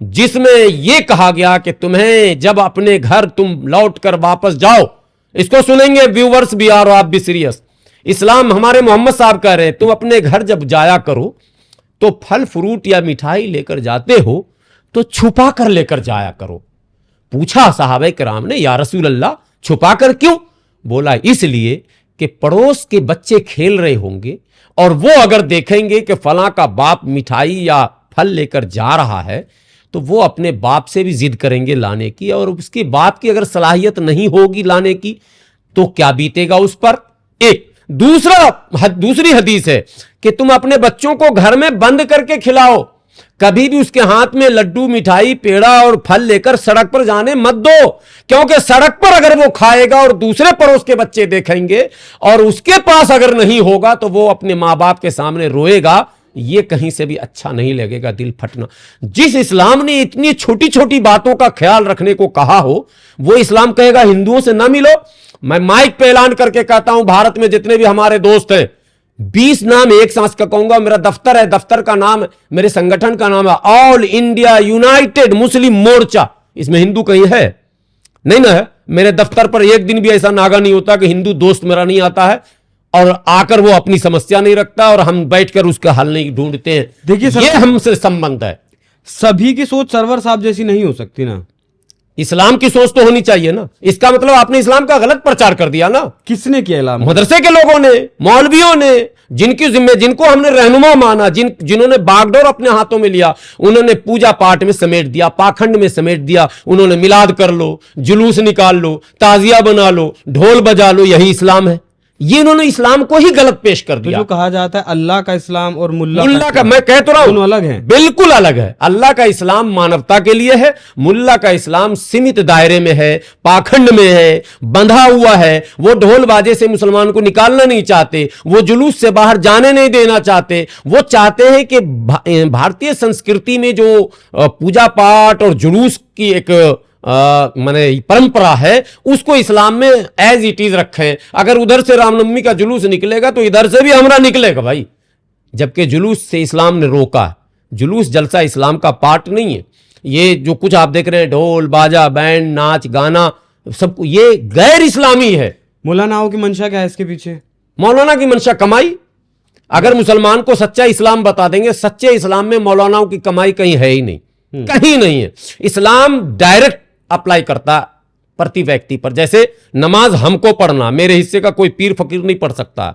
जिसमें यह कहा गया कि तुम्हें जब अपने घर तुम लौट कर वापस जाओ, इसको सुनेंगे व्यूवर्स भी और आप भी सीरियस। इस्लाम, हमारे मोहम्मद साहब कह रहे हैं तुम अपने घर जब जाया करो तो फल फ्रूट या मिठाई लेकर जाते हो तो छुपा कर लेकर जाया करो। पूछा साहबे किराम ने, या रसूल अल्लाह छुपा कर क्यों? बोला इसलिए कि पड़ोस के बच्चे खेल रहे होंगे और वो अगर देखेंगे कि फलां का बाप मिठाई या फल लेकर जा रहा है तो वो अपने बाप से भी जिद करेंगे लाने की, और उसके बाप की अगर सलाहियत नहीं होगी लाने की तो क्या बीतेगा उस पर। एक दूसरी हदीस है कि तुम अपने बच्चों को घर में बंद करके खिलाओ, कभी भी उसके हाथ में लड्डू मिठाई पेड़ा और फल लेकर सड़क पर जाने मत दो, क्योंकि सड़क पर अगर वो खाएगा और दूसरे पड़ोस के बच्चे देखेंगे और उसके पास अगर नहीं होगा तो वो अपने मां बाप के सामने रोएगा। ये कहीं से भी अच्छा नहीं लगेगा, दिल फटना। जिस इस्लाम ने इतनी छोटी छोटी बातों का ख्याल रखने को कहा हो, वो इस्लाम कहेगा हिंदुओं से ना मिलो। मैं माइक पे ऐलान करके कहता हूं, भारत में जितने भी हमारे दोस्त हैं, 20 नाम एक सांस का कहूंगा। मेरा दफ्तर है, दफ्तर का नाम, मेरे संगठन का नाम है ऑल इंडिया यूनाइटेड मुस्लिम मोर्चा। इसमें हिंदू कहीं है नहीं ना है। मेरे दफ्तर पर एक दिन भी ऐसा नागा नहीं होता कि हिंदू दोस्त मेरा नहीं आता है और आकर वो अपनी समस्या नहीं रखता और हम बैठकर उसका हल नहीं ढूंढते हैं। देखिए, ये हमसे संबंध है। सभी की सोच सरवर साहब जैसी नहीं हो सकती ना। इस्लाम की सोच तो होनी चाहिए ना। इसका मतलब आपने इस्लाम का गलत प्रचार कर दिया ना। किसने किया ऐलान? मदरसे के लोगों ने, मौलवियों ने, जिनको हमने रहनुमा माना, जिन्होंने बागडोर अपने हाथों में लिया, उन्होंने पूजा पाठ में समेट दिया, पाखंड में समेट दिया। उन्होंने मिलाद कर लो, जुलूस निकाल लो, ताजिया बना लो, ढोल बजा लो, यही इस्लाम है। ये इन्होंने इस्लाम को ही गलत पेश कर तो दिया। जो कहा जाता है अल्लाह का इस्लाम और मुल्ला का, मैं कह तो रहा हूं, दोनों अलग हैं। बिल्कुल अलग है। अल्लाह का इस्लाम मानवता के लिए है, मुल्ला का इस्लाम सीमित दायरे में है, पाखंड में है, बंधा हुआ है। वो ढोल बाजे से मुसलमान को निकालना नहीं चाहते, वो जुलूस से बाहर जाने नहीं देना चाहते। वो चाहते हैं कि भारतीय संस्कृति में जो पूजा पाठ और जुलूस की एक माने परंपरा है, उसको इस्लाम में एज इट इज रखें। अगर उधर से रामनवमी का जुलूस निकलेगा तो इधर से भी हमरा निकलेगा भाई। जबकि जुलूस से इस्लाम ने रोका। जुलूस जलसा इस्लाम का पार्ट नहीं है। ये जो कुछ आप देख रहे हैं, ढोल बाजा बैंड नाच गाना, सब ये गैर इस्लामी है। मौलानाओं की मंशा क्या है इसके पीछे? मौलाना की मंशा कमाई। अगर मुसलमान को सच्चा इस्लाम बता देंगे, सच्चे इस्लाम में मौलानाओं की कमाई कहीं है ही नहीं, कहीं नहीं है। इस्लाम डायरेक्ट अप्लाई करता प्रति व्यक्ति पर। जैसे नमाज हमको पढ़ना, मेरे हिस्से का कोई पीर फकीर नहीं पढ़ सकता,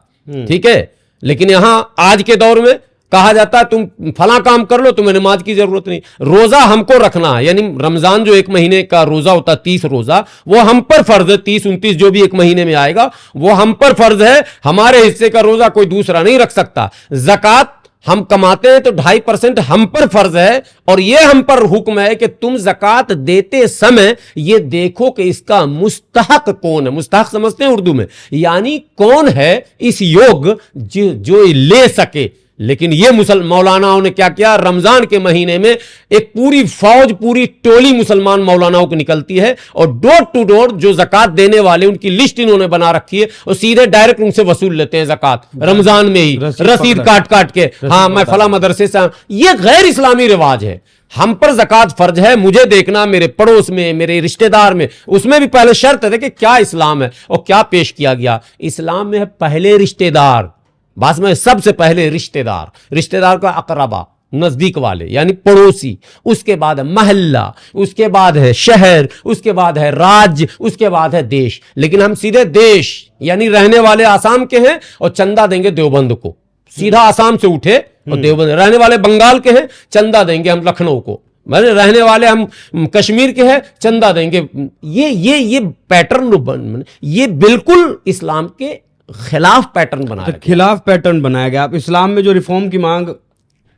ठीक है। लेकिन यहां आज के दौर में कहा जाता है तुम फला काम कर लो, तुम्हें नमाज की जरूरत नहीं। रोजा हमको रखना है, यानी रमजान जो एक महीने का रोजा होता है 30 रोजा, वो हम पर फर्ज है। 30-29 जो भी एक महीने में आएगा वो हम पर फर्ज है। हमारे हिस्से का रोजा कोई दूसरा नहीं रख सकता। ज़कात हम कमाते हैं तो 2.5% हम पर फर्ज है, और यह हम पर हुक्म है कि तुम ज़कात देते समय ये देखो कि इसका मुस्तहक कौन है। मुस्तहक समझते हैं उर्दू में, यानी कौन है इस योग जो ले सके। लेकिन ये मौलानाओं ने क्या किया, रमजान के महीने में एक पूरी फौज, पूरी टोली मुसलमान मौलानाओं को निकलती है और डोर टू डोर जो ज़कात देने वाले उनकी लिस्ट इन्होंने बना रखी है और सीधे डायरेक्ट उनसे वसूल लेते हैं ज़कात रमजान में ही, रसीद काट काट के। हाँ, मैं फला मदरसे से। ये गैर इस्लामी रिवाज है। हम पर ज़कात फर्ज है, मुझे देखना मेरे पड़ोस में, मेरे रिश्तेदार में। उसमें भी पहले शर्त है कि क्या इस्लाम है और क्या पेश किया गया। इस्लाम में है पहले रिश्तेदार, बस में सबसे पहले रिश्तेदार का अकरबा, नजदीक वाले यानी पड़ोसी, उसके बाद है महल्ला, उसके बाद है शहर, उसके बाद है राज्य, उसके बाद है देश। लेकिन हम सीधे देश यानी रहने वाले आसाम के हैं और चंदा देंगे देवबंद को। सीधा आसाम से उठे और देवबंद। रहने वाले बंगाल के हैं, चंदा देंगे हम लखनऊ को। रहने वाले हम कश्मीर के हैं, चंदा देंगे। ये पैटर्न, ये बिल्कुल इस्लाम के खिलाफ पैटर्न बनाया गया। खिलाफ पैटर्न बनाया गया। आप इस्लाम में जो रिफॉर्म की मांग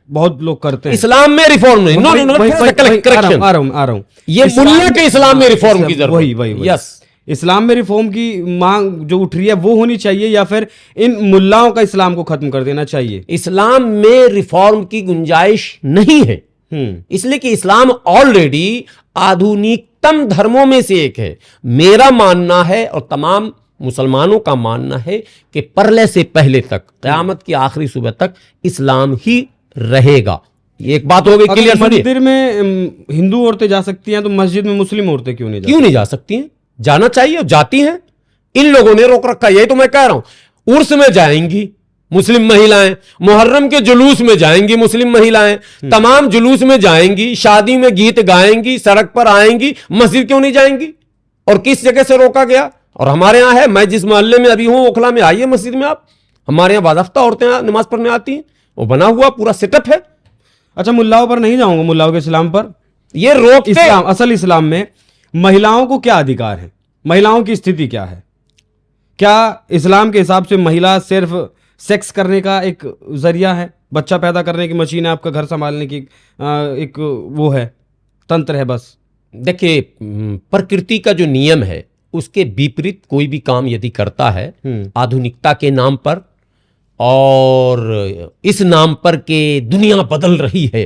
बहुत लोग करते हैं, इस्लाम में रिफॉर्म नहीं। नो, करेक्शन आ रहा हूं। ये मुल्ला के इस्लाम में रिफॉर्म की जरूरत। वही यस, इस्लाम में रिफॉर्म की मांग जो उठ रही है वो होनी चाहिए, या फिर इन मुल्लाओं का इस्लाम को खत्म कर देना चाहिए? इस्लाम में रिफॉर्म की गुंजाइश नहीं है, इसलिए कि इस्लाम ऑलरेडी आधुनिकतम धर्मों में से एक है। मेरा मानना है और तमाम मुसलमानों का मानना है कि परले से पहले तक, क़यामत की आखिरी सुबह तक इस्लाम ही रहेगा। ये एक बात हो गई क्लियर। मंदिर में हिंदू औरतें जा सकती हैं तो मस्जिद में मुस्लिम औरतें क्यों नहीं जा सकती हैं? जाना चाहिए और जाती हैं। इन लोगों ने रोक रखा, यही तो मैं कह रहा हूं। उर्स में जाएंगी मुस्लिम महिलाएं, मुहर्रम के जुलूस में जाएंगी मुस्लिम महिलाएं, तमाम जुलूस में जाएंगी, शादी में गीत गाएंगी, सड़क पर आएंगी, मस्जिद क्यों नहीं जाएंगी? और किस जगह से रोका गया? और हमारे यहाँ है, मैं जिस मोहल्ले में अभी हूं, ओखला में, आइए मस्जिद में आप, हमारे यहाँ बाज़ाफ्ता औरतें नमाज पढ़ने आती हैं, वो बना हुआ पूरा सेटअप है। अच्छा, मुल्लाओं पर नहीं जाऊंगा, मुल्लाओं के इस्लाम पर। ये रोक इस्लाम, असल इस्लाम में महिलाओं को क्या अधिकार है? महिलाओं की स्थिति क्या है? क्या इस्लाम के हिसाब से महिला सिर्फ सेक्स करने का एक जरिया है, बच्चा पैदा करने की मशीन है, आपका घर संभालने की एक वो है, तंत्र है बस? देखिए, प्रकृति का जो नियम है उसके विपरीत कोई भी काम यदि करता है आधुनिकता के नाम पर और इस नाम पर के दुनिया बदल रही है,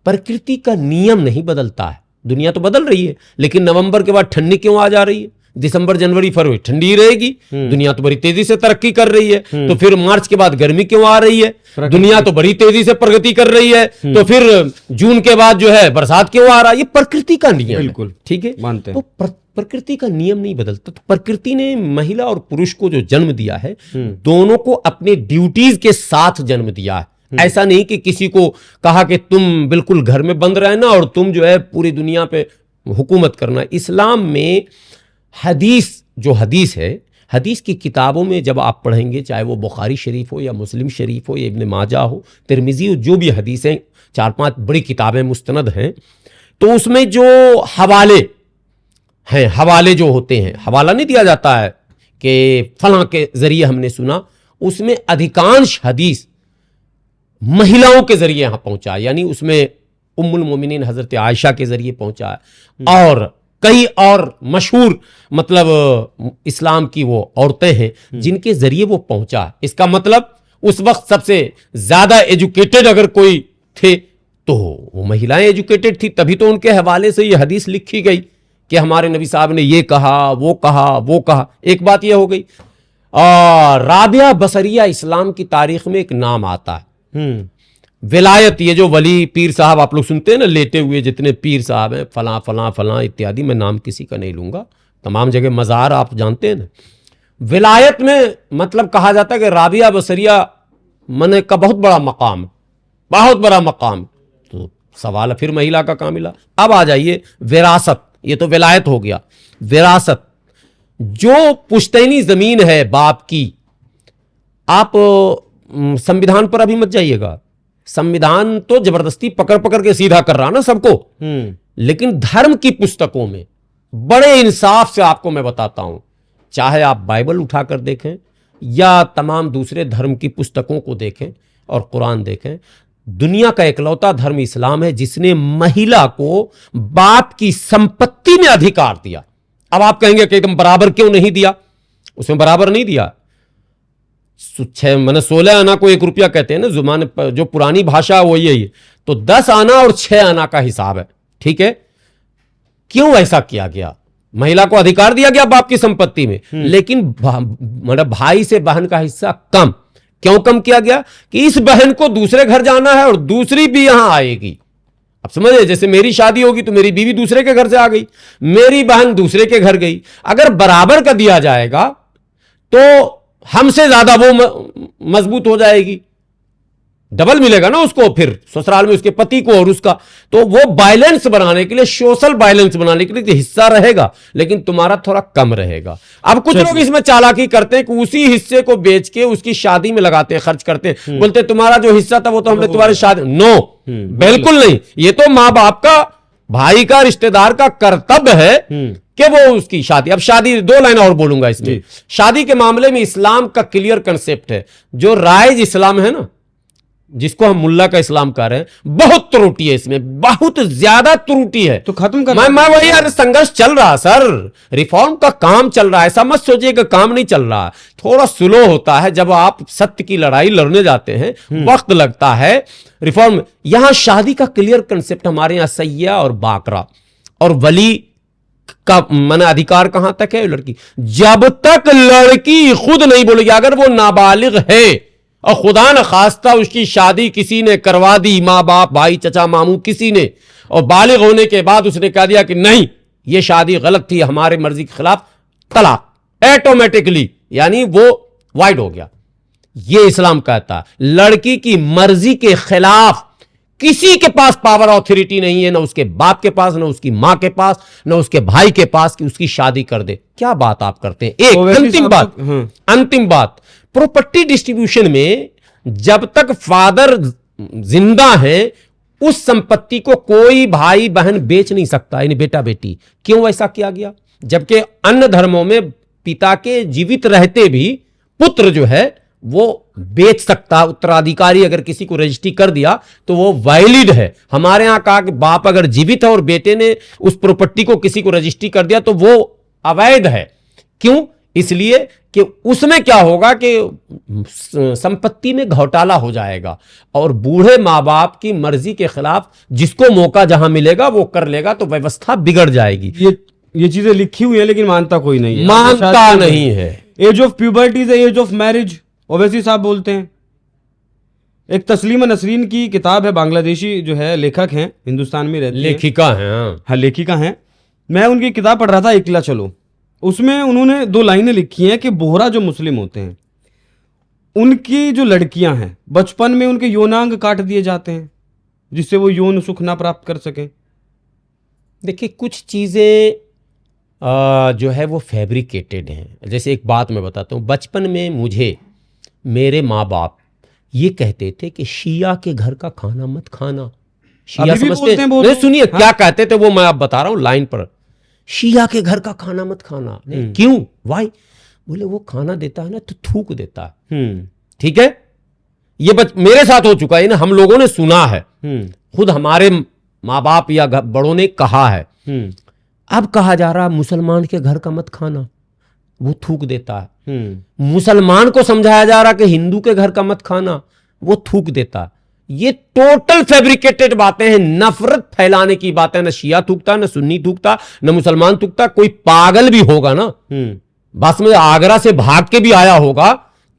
प्रकृति का नियम नहीं बदलता है। दुनिया तो बदल रही है, लेकिन नवंबर के बाद ठंडी क्यों आ जा रही है? दिसंबर जनवरी फरवरी ठंडी रहेगी। दुनिया तो बड़ी तेजी से तरक्की कर रही है, तो फिर मार्च के बाद गर्मी क्यों आ रही है? दुनिया तो बड़ी तेजी से प्रगति कर रही है, तो फिर जून के बाद जो है बरसात क्यों आ रहा है? ये प्रकृति का नियम। बिल्कुल ठीक है, मानते हैं। तो प्रकृति का नियम नहीं बदलता। तो प्रकृति ने महिला और पुरुष को जो जन्म दिया है, दोनों को अपने ड्यूटीज के साथ जन्म दिया है। ऐसा नहीं कि किसी को कहा कि तुम बिल्कुल घर में बंद रहना और तुम जो है पूरी दुनिया पे हुकूमत करना। इस्लाम में हदीस, जो हदीस है, हदीस की किताबों में जब आप पढ़ेंगे, चाहे वो बुखारी शरीफ हो या मुस्लिम शरीफ हो या इब्न माजा हो, तिरमिजी हो, जो भी हदीसें 4-5 बड़ी किताबें मुस्तनद हैं, तो उसमें जो हवाले हैं, हवाले जो होते हैं, हवाला नहीं दिया जाता है कि फलां के ज़रिए हमने सुना, उसमें अधिकांश हदीस महिलाओं के ज़रिए यहाँ पहुँचा, यानी उसमें उम्मुल मोमिनीन हज़रत आयशा के ज़रिए पहुँचा है, और कई और मशहूर मतलब इस्लाम की वो औरतें हैं जिनके ज़रिए वो पहुँचा। इसका मतलब उस वक्त सबसे ज़्यादा एजुकेटेड अगर कोई थे तो वो महिलाएं एजुकेटेड थी, तभी तो उनके हवाले से ये हदीस लिखी गई कि हमारे नबी साहब ने ये कहा, वो कहा, वो कहा। एक बात ये हो गई। और राबिया बसरिया इस्लाम की तारीख में एक नाम आता है, विलायत। ये जो वली पीर साहब आप लोग सुनते हैं ना, लेटे हुए जितने पीर साहब हैं, फलां फलां फलां इत्यादि, मैं नाम किसी का नहीं लूंगा, तमाम जगह मज़ार आप जानते हैं ना। विलायत में मतलब कहा जाता है कि राबिया बसरिया मन का बहुत बड़ा मकाम, बहुत बड़ा मकाम। तो सवाल फिर महिला का काम मिला। अब आ जाइए विरासत, ये तो विलायत हो गया। विरासत, जो पुश्तैनी जमीन है बाप की, आप संविधान पर अभी मत जाइएगा, संविधान तो जबरदस्ती पकड़ पकड़ के सीधा कर रहा ना सबको, लेकिन धर्म की पुस्तकों में बड़े इंसाफ से आपको मैं बताता हूं, चाहे आप बाइबल उठाकर देखें या तमाम दूसरे धर्म की पुस्तकों को देखें और कुरान देखें, दुनिया का इकलौता धर्म इस्लाम है जिसने महिला को बाप की संपत्ति में अधिकार दिया। अब आप कहेंगे कि एकदम बराबर क्यों नहीं दिया? उसमें बराबर नहीं दिया। 16 आना को 1 रुपया कहते हैं ना, जुबान जो पुरानी भाषा वो यही है, तो 10 आना और 6 आना का हिसाब है, ठीक है। क्यों ऐसा किया गया? महिला को अधिकार दिया गया बाप की संपत्ति में, लेकिन मतलब भाई से बहन का हिस्सा कम। क्यों कम किया गया? कि इस बहन को दूसरे घर जाना है और दूसरी भी यहां आएगी। अब समझे, जैसे मेरी शादी होगी तो मेरी बीवी दूसरे के घर से आ गई, मेरी बहन दूसरे के घर गई। अगर बराबर का दिया जाएगा तो हमसे ज्यादा वो मजबूत हो जाएगी, डबल मिलेगा ना उसको, फिर ससुराल में उसके पति को और उसका। तो वो बैलेंस बनाने के लिए, सोशल बैलेंस बनाने के लिए हिस्सा रहेगा, लेकिन तुम्हारा थोड़ा कम रहेगा। अब कुछ लोग इसमें चालाकी करते हैं कि उसी हिस्से को बेच के उसकी शादी में लगाते हैं, खर्च करते हैं, बोलते हैं तुम्हारा जो हिस्सा था वो तो हमने तुम्हारी शादी। नो, बिल्कुल नहीं। ये तो माँ बाप का, भाई का, रिश्तेदार का कर्तव्य है कि वो उसकी शादी। अब शादी, 2 लाइन और बोलूंगा इसमें। शादी के मामले में इस्लाम का क्लियर कंसेप्ट है। जो राइज इस्लाम है ना, जिसको हम मुल्ला का इस्लाम कह रहे हैं, बहुत त्रुटि है इसमें, बहुत ज्यादा त्रुटि है। तो खत्म कर, मैं वही यार, संघर्ष चल रहा सर, रिफॉर्म का काम चल रहा है। ऐसा मत सोचिए कि काम नहीं चल रहा, थोड़ा स्लो होता है। जब आप सत्य की लड़ाई लड़ने जाते हैं वक्त लगता है। रिफॉर्म, यहां शादी का क्लियर कंसेप्ट, हमारे यहां सैया और बाकरा और वली का मन अधिकार कहां तक है? लड़की, जब तक लड़की खुद नहीं बोलेगी, अगर वो नाबालिग है और खुदा न खास्ता उसकी शादी किसी ने करवा दी, माँ बाप, भाई, चचा, मामू किसी ने, और बालिग होने के बाद उसने कह दिया कि नहीं ये शादी गलत थी, हमारे मर्जी के खिलाफ, तलाक ऑटोमेटिकली, यानी वो वाइड हो गया। ये इस्लाम कहता है लड़की की मर्जी के खिलाफ किसी के पास पावर अथॉरिटी नहीं है, ना उसके बाप के पास, ना उसकी मां के पास, ना उसके भाई के पास, कि उसकी शादी कर दे। क्या बात आप करते हैं। एक अंतिम बात, प्रॉपर्टी डिस्ट्रीब्यूशन में जब तक फादर जिंदा है उस संपत्ति को कोई भाई बहन बेच नहीं सकता, यानी बेटा बेटी। क्यों ऐसा किया गया? जबकि अन्य धर्मों में पिता के जीवित रहते भी पुत्र जो है वो बेच सकता, उत्तराधिकारी अगर किसी को रजिस्ट्री कर दिया तो वो वैलिड है। हमारे यहां कहा कि बाप अगर जीवित है और बेटे ने उस प्रॉपर्टी को किसी को रजिस्ट्री कर दिया तो वो अवैध है। क्यों? इसलिए कि उसमें क्या होगा कि संपत्ति में घोटाला हो जाएगा और बूढ़े माँ बाप की मर्जी के खिलाफ जिसको मौका जहां मिलेगा वो कर लेगा, तो व्यवस्था बिगड़ जाएगी। ये चीजें लिखी हुई है लेकिन मानता कोई नहीं है, मानता नहीं है। Age of puberty is age of marriage, Owaisi साहब बोलते हैं। एक तस्लीमा नसरीन की किताब है, बांग्लादेशी जो है लेखक हैं, हिंदुस्तान में रहती है, लेखिका है। हाँ लेखिका हैं। मैं उनकी किताब पढ़ रहा था, इकला चलो, उसमें उन्होंने 2 लाइनें लिखी हैं कि बोहरा जो मुस्लिम होते हैं उनकी जो लड़कियां हैं बचपन में उनके यौनांग काट दिए जाते हैं जिससे वो यौन सुख ना प्राप्त कर सकें। देखिए कुछ चीज़ें जो है वो फैब्रिकेटेड हैं। जैसे एक बात मैं बताता हूँ, बचपन में मुझे मेरे माँ बाप ये कहते थे कि शिया के घर का खाना मत खाना। शिया अभी भी समझते बोलते हैं वो नहीं, तो। सुनिए क्या कहते थे वो मैं आप बता रहा हूँ लाइन पर। शिया के घर का खाना मत खाना। नहीं, क्यों? वाई? बोले वो खाना देता है ना तो थूक देता है। ठीक है, ये मेरे साथ हो चुका है ना, हम लोगों ने सुना है, खुद हमारे माँ बाप या बड़ों ने कहा है। अब कहा जा रहा मुसलमान के घर का मत खाना, वो थूक देता है। मुसलमान को समझाया जा रहा कि हिंदू के घर का मत खाना, वो थूक देता है। ये टोटल फैब्रिकेटेड बातें हैं, नफरत फैलाने की बातें। न शिया थूकता, न सुन्नी थूकता, न मुसलमान थूकता। कोई पागल भी होगा ना, बस में आगरा से भाग के भी आया होगा,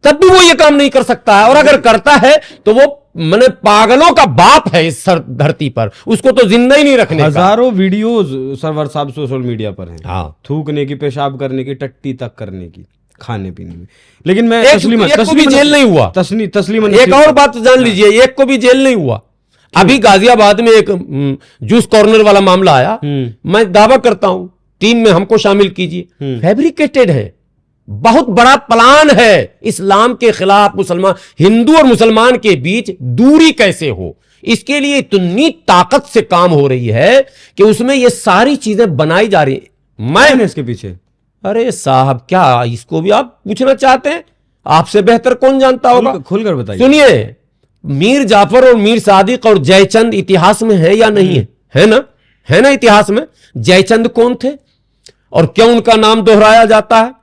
तब भी वो ये काम नहीं कर सकता है। और अगर करता है तो वो मैंने पागलों का बाप है इस धरती पर, उसको तो जिंदा ही नहीं रखने का। हजारों वीडियोस सरवर साहब सोशल मीडिया पर हैं। हाँ, थूकने की, पेशाब करने की, टट्टी तक करने की, खाने पीने में। लेकिन मैं एक को भी जेल नहीं हुआ। तस्लीमन एक और बात जान लीजिए, एक को भी जेल नहीं हुआ। अभी गाजियाबाद में एक जूस कॉर्नर वाला मामला आया, मैं दावा करता हूं टीम में हमको शामिल कीजिए। फैब्रिकेटेड है, बहुत बड़ा प्लान है इस्लाम के खिलाफ। मुसलमान, हिंदू और मुसलमान के बीच दूरी कैसे हो, इसके लिए इतनी ताकत से काम हो रही है कि उसमें ये सारी चीजें बनाई जा रही हैं। मैं इसके पीछे, अरे साहब क्या इसको भी आप पूछना चाहते हैं? आपसे बेहतर कौन जानता होगा? खुलकर बताइए। सुनिए, मीर जाफर और मीर सादिक और जयचंद इतिहास में है या नहीं है? है ना? है ना इतिहास में? जयचंद कौन थे और क्यों उनका नाम दोहराया जाता है?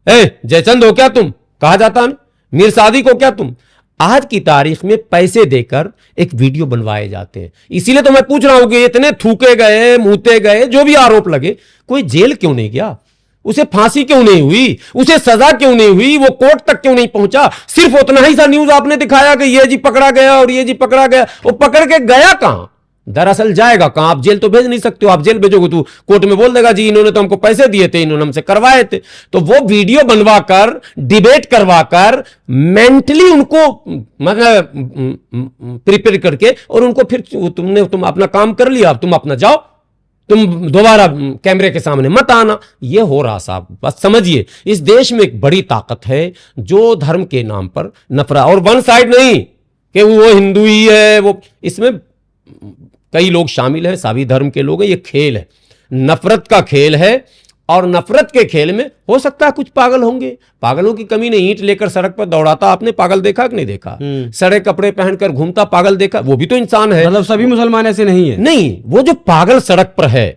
जयचंद हो क्या तुम, कहा जाता है। मीर सादिक हो क्या तुम। आज की तारीख में पैसे देकर एक वीडियो बनवाए जाते हैं। इसीलिए तो मैं पूछ रहा हूं कि इतने थूके गए, मुंहते गए, जो भी आरोप लगे, कोई जेल क्यों नहीं गया? उसे फांसी क्यों नहीं हुई? उसे सजा क्यों नहीं हुई? वो कोर्ट तक क्यों नहीं पहुंचा? सिर्फ उतना ही सा न्यूज आपने दिखाया कि ये जी पकड़ा गया और ये जी पकड़ा गया। वो पकड़ के गया कहां? दरअसल जाएगा कहां? आप जेल तो भेज नहीं सकते हो। आप जेल भेजोगे तो कोर्ट में बोल देगा जी इन्होंने तो हमको पैसे दिए थे, इन्होंने हमसे करवाए थे। तो वो वीडियो बनवाकर, डिबेट करवाकर, मेंटली उनको मतलब प्रिपेयर करके, और उनको फिर तुम अपना काम कर लिया, अब तुम अपना जाओ, तुम दोबारा कैमरे के सामने मत आना। ये हो रहा साहब, बस समझिए इस देश में एक बड़ी ताकत है जो धर्म के नाम पर नफरत, और वन साइड नहीं कि वो हिंदू ही है, वो इसमें कई लोग शामिल हैं, सभी धर्म के लोग हैं। ये खेल है, नफरत का खेल है, और नफरत के खेल में हो सकता है कुछ पागल होंगे। पागलों की कमी नहीं। ईंट लेकर सड़क पर दौड़ाता आपने पागल देखा कि नहीं देखा? सड़े कपड़े पहनकर घूमता पागल देखा? वो भी तो इंसान है। मतलब सभी मुसलमान ऐसे नहीं है? नहीं, वो जो पागल सड़क पर है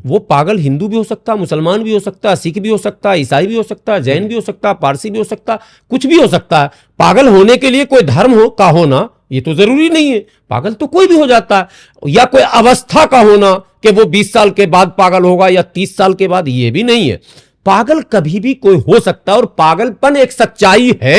वो पागल हिंदू भी हो सकता है, मुसलमान भी हो सकता है, सिख भी हो सकता है, ईसाई भी हो सकता है, जैन भी हो सकता है, पारसी भी हो सकता है, कुछ भी हो सकता है। पागल होने के लिए कोई धर्म हो का होना ये तो जरूरी नहीं है। पागल तो कोई भी हो जाता है, या कोई अवस्था का होना कि वो 20 साल के बाद पागल होगा या 30 साल के बाद, ये भी नहीं है। पागल कभी भी कोई हो सकता है, और पागलपन एक सच्चाई है।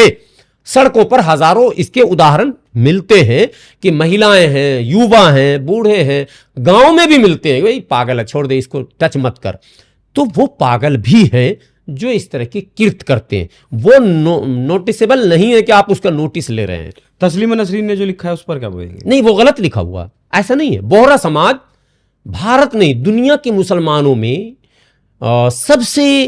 सड़कों पर हजारों इसके उदाहरण मिलते हैं कि महिलाएं हैं, युवा हैं, बूढ़े हैं, गांव में भी मिलते हैं। भाई पागल है, छोड़ दे इसको, टच मत कर। तो वो पागल भी हैं जो इस तरह की किर्त करते हैं। वो नोटिसेबल नहीं है कि आप उसका नोटिस ले रहे हैं। तस्लीमा नसरीन ने जो लिखा है उस पर क्या बोलेंगे? नहीं, वो गलत लिखा हुआ, ऐसा नहीं है। बोहरा समाज भारत नहीं, दुनिया के मुसलमानों में सबसे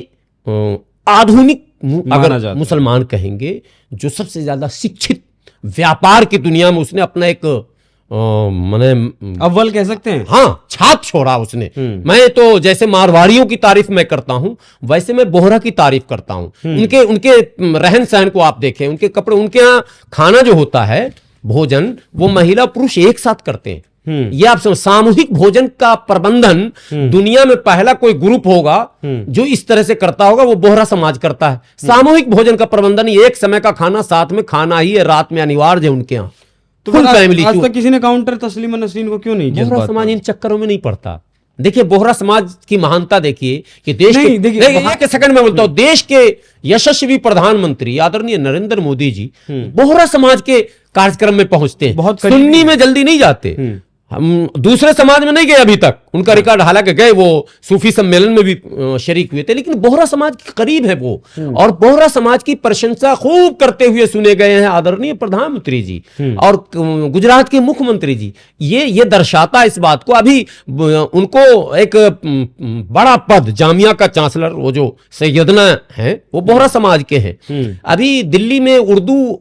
आधुनिक अगर मुसलमान कहेंगे, जो सबसे ज्यादा शिक्षित, व्यापार की दुनिया में उसने अपना एक मैंने अव्वल कह सकते हैं, हाँ, छाप छोड़ा उसने। मैं तो जैसे मारवाड़ियों की तारीफ मैं करता हूं, वैसे मैं बोहरा की तारीफ करता हूं। उनके रहन सहन को आप देखें, उनके कपड़े, उनके यहाँ खाना जो होता है, भोजन, वो महिला पुरुष एक साथ करते हैं। ये आप सामूहिक भोजन का प्रबंधन दुनिया में पहला कोई ग्रुप होगा जो इस तरह से करता होगा, वो बोहरा समाज करता है। सामूहिक भोजन का प्रबंधन, एक समय का खाना साथ में खाना ही है, रात में अनिवार्य है उनके यहाँ। तो आज तक किसी ने काउंटर तस्लीमा नसरीन को क्यों नहीं किया? बोहरा समाज इन चक्करों में नहीं पड़ता। देखिए बोहरा समाज की महानता देखिए कि देश के सेकंड में बोलता हूं, देश के यशस्वी प्रधानमंत्री आदरणीय नरेंद्र मोदी जी बोहरा समाज के कार्यक्रम में पहुंचते हैं। सुन्नी में जल्दी नहीं जाते। हम दूसरे समाज में नहीं गए अभी तक, उनका रिकॉर्ड, हालांकि गए वो सूफी सम्मेलन में भी शरीक हुए थे, लेकिन बोहरा समाज के करीब है वो, और बोहरा समाज की प्रशंसा खूब करते हुए सुने गए हैं आदरणीय प्रधानमंत्री जी और गुजरात के मुख्यमंत्री जी। ये दर्शाता इस बात को, अभी उनको एक बड़ा पद, जामिया का चांसलर, वो जो सैयदना है वो बोहरा समाज के हैं। अभी दिल्ली में उर्दू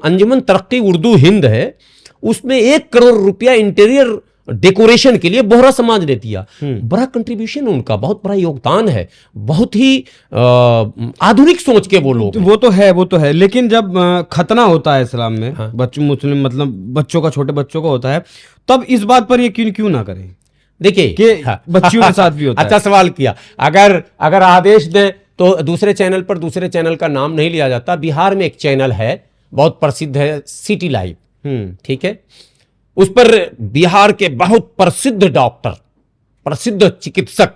अंजुमन तरक्की उर्दू हिंद है, उसमें 1 करोड़ रुपया इंटीरियर डेकोरेशन के लिए बोहरा समाज ने दिया। बड़ा कंट्रीब्यूशन उनका, बहुत बड़ा योगदान है, बहुत ही आधुनिक सोच के वो लोग। वो तो है, लेकिन जब खतना होता है इस्लाम में, हाँ, बच्चों मुस्लिम मतलब बच्चों का, छोटे बच्चों का होता है, तब इस बात पर ये क्यों ना करें? देखिए कि बच्चियों के साथ भी होता है। अच्छा सवाल किया। अगर आदेश दे तो दूसरे चैनल पर दूसरे चैनल का नाम नहीं लिया जाता। बिहार में एक चैनल है बहुत प्रसिद्ध है, सिटी लाइव, ठीक है, उस पर बिहार के बहुत प्रसिद्ध डॉक्टर, प्रसिद्ध चिकित्सक,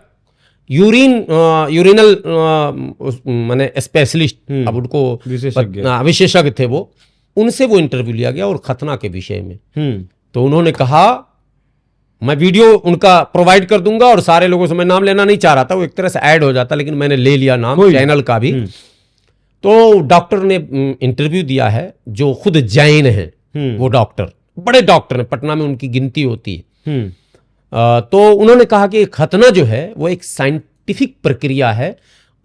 यूरिनल माने स्पेशलिस्ट, अब उनको विशेषज्ञ थे वो, उनसे वो इंटरव्यू लिया गया और खतना के विषय में। तो उन्होंने कहा, मैं वीडियो उनका प्रोवाइड कर दूंगा और सारे लोगों से, मैं नाम लेना नहीं चाह रहा था, वो एक तरह से ऐड हो जाता, लेकिन मैंने ले लिया नाम चैनल का भी। तो डॉक्टर ने इंटरव्यू दिया है जो खुद जैन है, वो डॉक्टर बड़े डॉक्टर हैं, पटना में उनकी गिनती होती है। तो उन्होंने कहा कि खतना जो है वो एक साइंटिफिक प्रक्रिया है,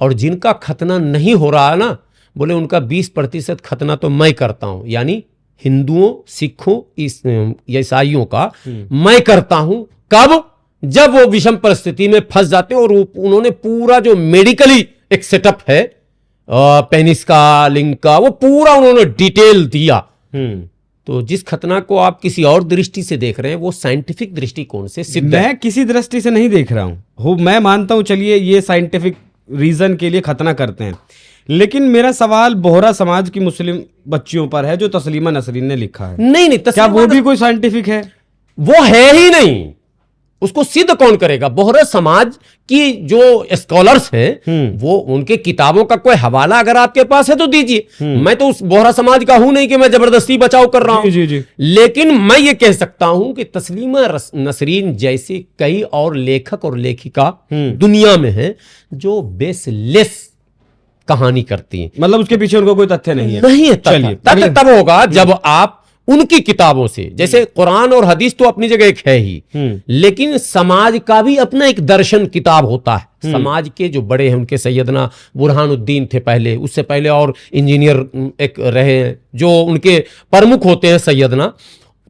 और जिनका खतना नहीं हो रहा है ना, बोले उनका 20% खतना तो मैं करता हूं, यानी हिंदुओं, सिखों, ईसाइयों का मैं करता हूं। कब? जब वो विषम परिस्थिति में फंस जाते हैं। और उन्होंने पूरा जो मेडिकली एक सेटअप है, पेनिस का, लिंग का, वो पूरा उन्होंने डिटेल दिया। तो जिस खतना को आप किसी और दृष्टि से देख रहे हैं, वो साइंटिफिक दृष्टिकोण से सिद्ध है। मैं किसी दृष्टि से नहीं देख रहा हूं, मैं मानता हूं चलिए ये साइंटिफिक रीजन के लिए खतना करते हैं, लेकिन मेरा सवाल बोहरा समाज की मुस्लिम बच्चियों पर है जो तस्लीमा नसरीन ने लिखा है। नहीं, क्या वो भी कोई साइंटिफिक है? वो है ही नहीं, उसको सिद्ध कौन करेगा? बोहरा समाज की जो स्कॉलर्स हैं, वो उनके किताबों का कोई हवाला अगर आपके पास है तो दीजिए। मैं तो उस बोहरा समाज का हूं नहीं कि मैं जबरदस्ती बचाव कर रहा हूं। जी। लेकिन मैं ये कह सकता हूं कि तस्लीमा नसरीन जैसे कई और लेखक और लेखिका दुनिया में हैं जो बेसलेस कहानी करती हैं, मतलब उसके पीछे उनको कोई तथ्य नहीं है। नहीं है। तथ्य तब होगा जब आप उनकी किताबों से, जैसे कुरान और हदीस तो अपनी जगह एक है ही, लेकिन समाज का भी अपना एक दर्शन किताब होता है। समाज के जो बड़े हैं, उनके सैयदना बुरहानुद्दीन थे पहले, उससे पहले और इंजीनियर एक रहे हैं जो उनके प्रमुख होते हैं सैयदना,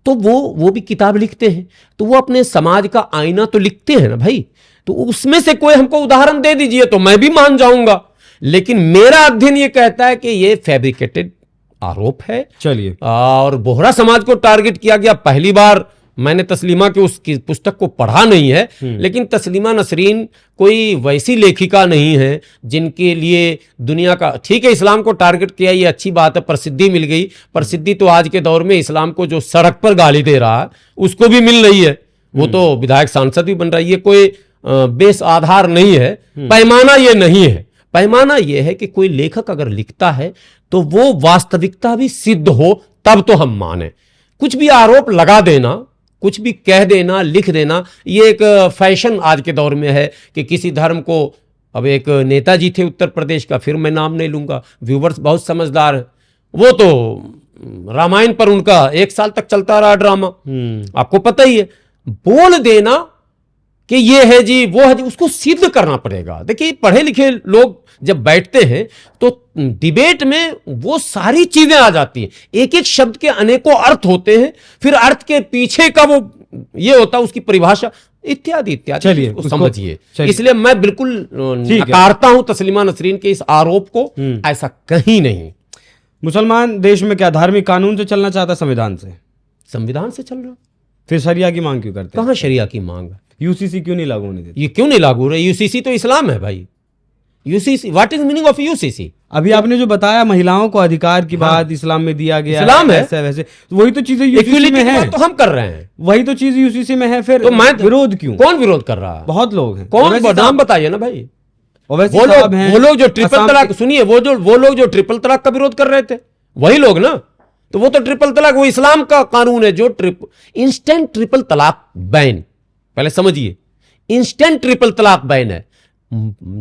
तो वो भी किताब लिखते हैं। तो वो अपने समाज का आईना तो लिखते हैं ना भाई, तो उसमें से कोई हमको उदाहरण दे दीजिए तो मैं भी मान जाऊंगा। लेकिन मेरा अध्ययन ये कहता है कि ये फैब्रिकेटेड आरोप है। चलिए, और बोहरा समाज को टारगेट किया गया। पहली बार मैंने तस्लीमा की उस पुस्तक को पढ़ा नहीं है, लेकिन तस्लीमा नसरीन कोई वैसी लेखिका नहीं है जिनके लिए दुनिया का, ठीक है इस्लाम को टारगेट किया, ये अच्छी बात है, प्रसिद्धि मिल गई। प्रसिद्धि तो आज के दौर में इस्लाम को जो सड़क पर गाली दे रहा है उसको भी मिल रही है, वो तो विधायक सांसद भी बन रही है। कोई बेस आधार नहीं है, पैमाना ये नहीं है। पैमाना यह है कि कोई लेखक अगर लिखता है तो वो वास्तविकता भी सिद्ध हो, तब तो हम माने। कुछ भी आरोप लगा देना, कुछ भी कह देना, लिख देना, ये एक फैशन आज के दौर में है कि किसी धर्म को, अब एक नेताजी थे उत्तर प्रदेश का, फिर मैं नाम नहीं लूंगा, व्यूवर्स बहुत समझदार है, वो तो रामायण पर उनका 1 साल तक चलता रहा ड्रामा, आपको पता ही है। बोल देना कि ये है जी, वो है जी, उसको सिद्ध करना पड़ेगा। देखिए पढ़े लिखे लोग जब बैठते हैं तो डिबेट में वो सारी चीजें आ जाती हैं, एक एक शब्द के अनेकों अर्थ होते हैं, फिर अर्थ के पीछे का वो ये होता है उसकी परिभाषा इत्यादि इत्यादि। चलिए समझिए, इसलिए मैं बिल्कुल नकारता हूं तस्लीमा नसरीन के इस आरोप को, ऐसा कहीं नहीं। मुसलमान देश में क्या धार्मिक कानून से चलना चाहता, संविधान से? संविधान से चल रहा, फिर शरिया की मांग क्यों करते? कहां शरिया की मांग? यूसीसी क्यों नहीं लागू होने देते? ये क्यों नहीं लागू हो रहा? यूसीसी तो इस्लाम है भाई। UCC, what is meaning of UCC? अभी आपने जो बताया महिलाओं को अधिकार की बात इस्लाम में दिया गया, इस्लाम है वैसे वही तो चीजें यूसीसी में है, तो हम कर रहे हैं, वही तो चीज यूसीसी में है, फिर तो मैं विरोध क्यों? कौन विरोध कर रहा है? बहुत लोग हैं। कौन? नाम बताइए ना भाई। वो लोग जो ट्रिपल तलाक, सुनिए, वो लोग जो ट्रिपल तलाक का विरोध कर रहे थे, वही लोग ना। तो वो तो ट्रिपल तलाक, वो इस्लाम का कानून है जो इंस्टेंट ट्रिपल तलाक बैन, पहले समझिए, इंस्टेंट ट्रिपल तलाक बैन है।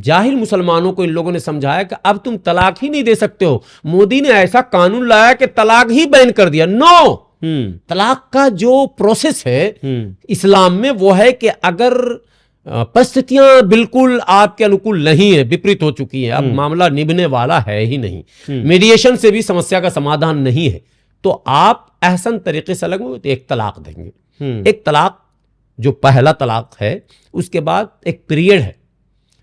जाहिल मुसलमानों को इन लोगों ने समझाया कि अब तुम तलाक ही नहीं दे सकते हो, मोदी ने ऐसा कानून लाया कि तलाक ही बैन कर दिया। नो, तलाक का जो प्रोसेस है इस्लाम में वो है कि अगर परिस्थितियां बिल्कुल आपके अनुकूल नहीं है, विपरीत हो चुकी है, अब मामला निभने वाला है ही नहीं, मीडिएशन से भी समस्या का समाधान नहीं है, तो आप एहसन तरीके से अलग हो तो एक तलाक देंगे। एक तलाक जो पहला तलाक है, उसके बाद एक पीरियड है।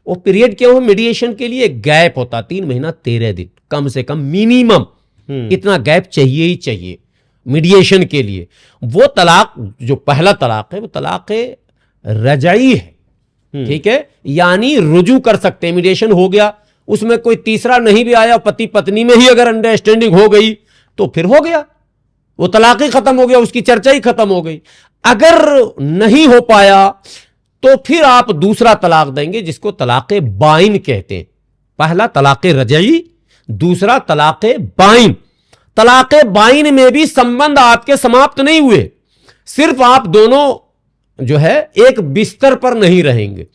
वो पीरियड क्या हो, मीडिएशन के लिए एक गैप होता, 3 महीना 13 दिन कम से कम मिनिमम, इतना गैप चाहिए ही चाहिए मीडिएशन के लिए। वो तलाक जो पहला तलाक है वो तलाक रजाई है, ठीक है, यानी रुजू कर सकते हैं। मीडिएशन हो गया, उसमें कोई तीसरा नहीं भी आया, पति पत्नी में ही अगर अंडरस्टैंडिंग हो गई तो फिर हो गया, वो तलाक ही खत्म हो गया, उसकी चर्चा ही खत्म हो गई। अगर नहीं हो पाया तो फिर आप दूसरा तलाक देंगे जिसको तलाक बाइन कहते हैं। पहला तलाक रजाई, दूसरा तलाक बाइन। तलाक बाइन में भी संबंध आपके समाप्त नहीं हुए, सिर्फ आप दोनों जो है एक बिस्तर पर नहीं रहेंगे,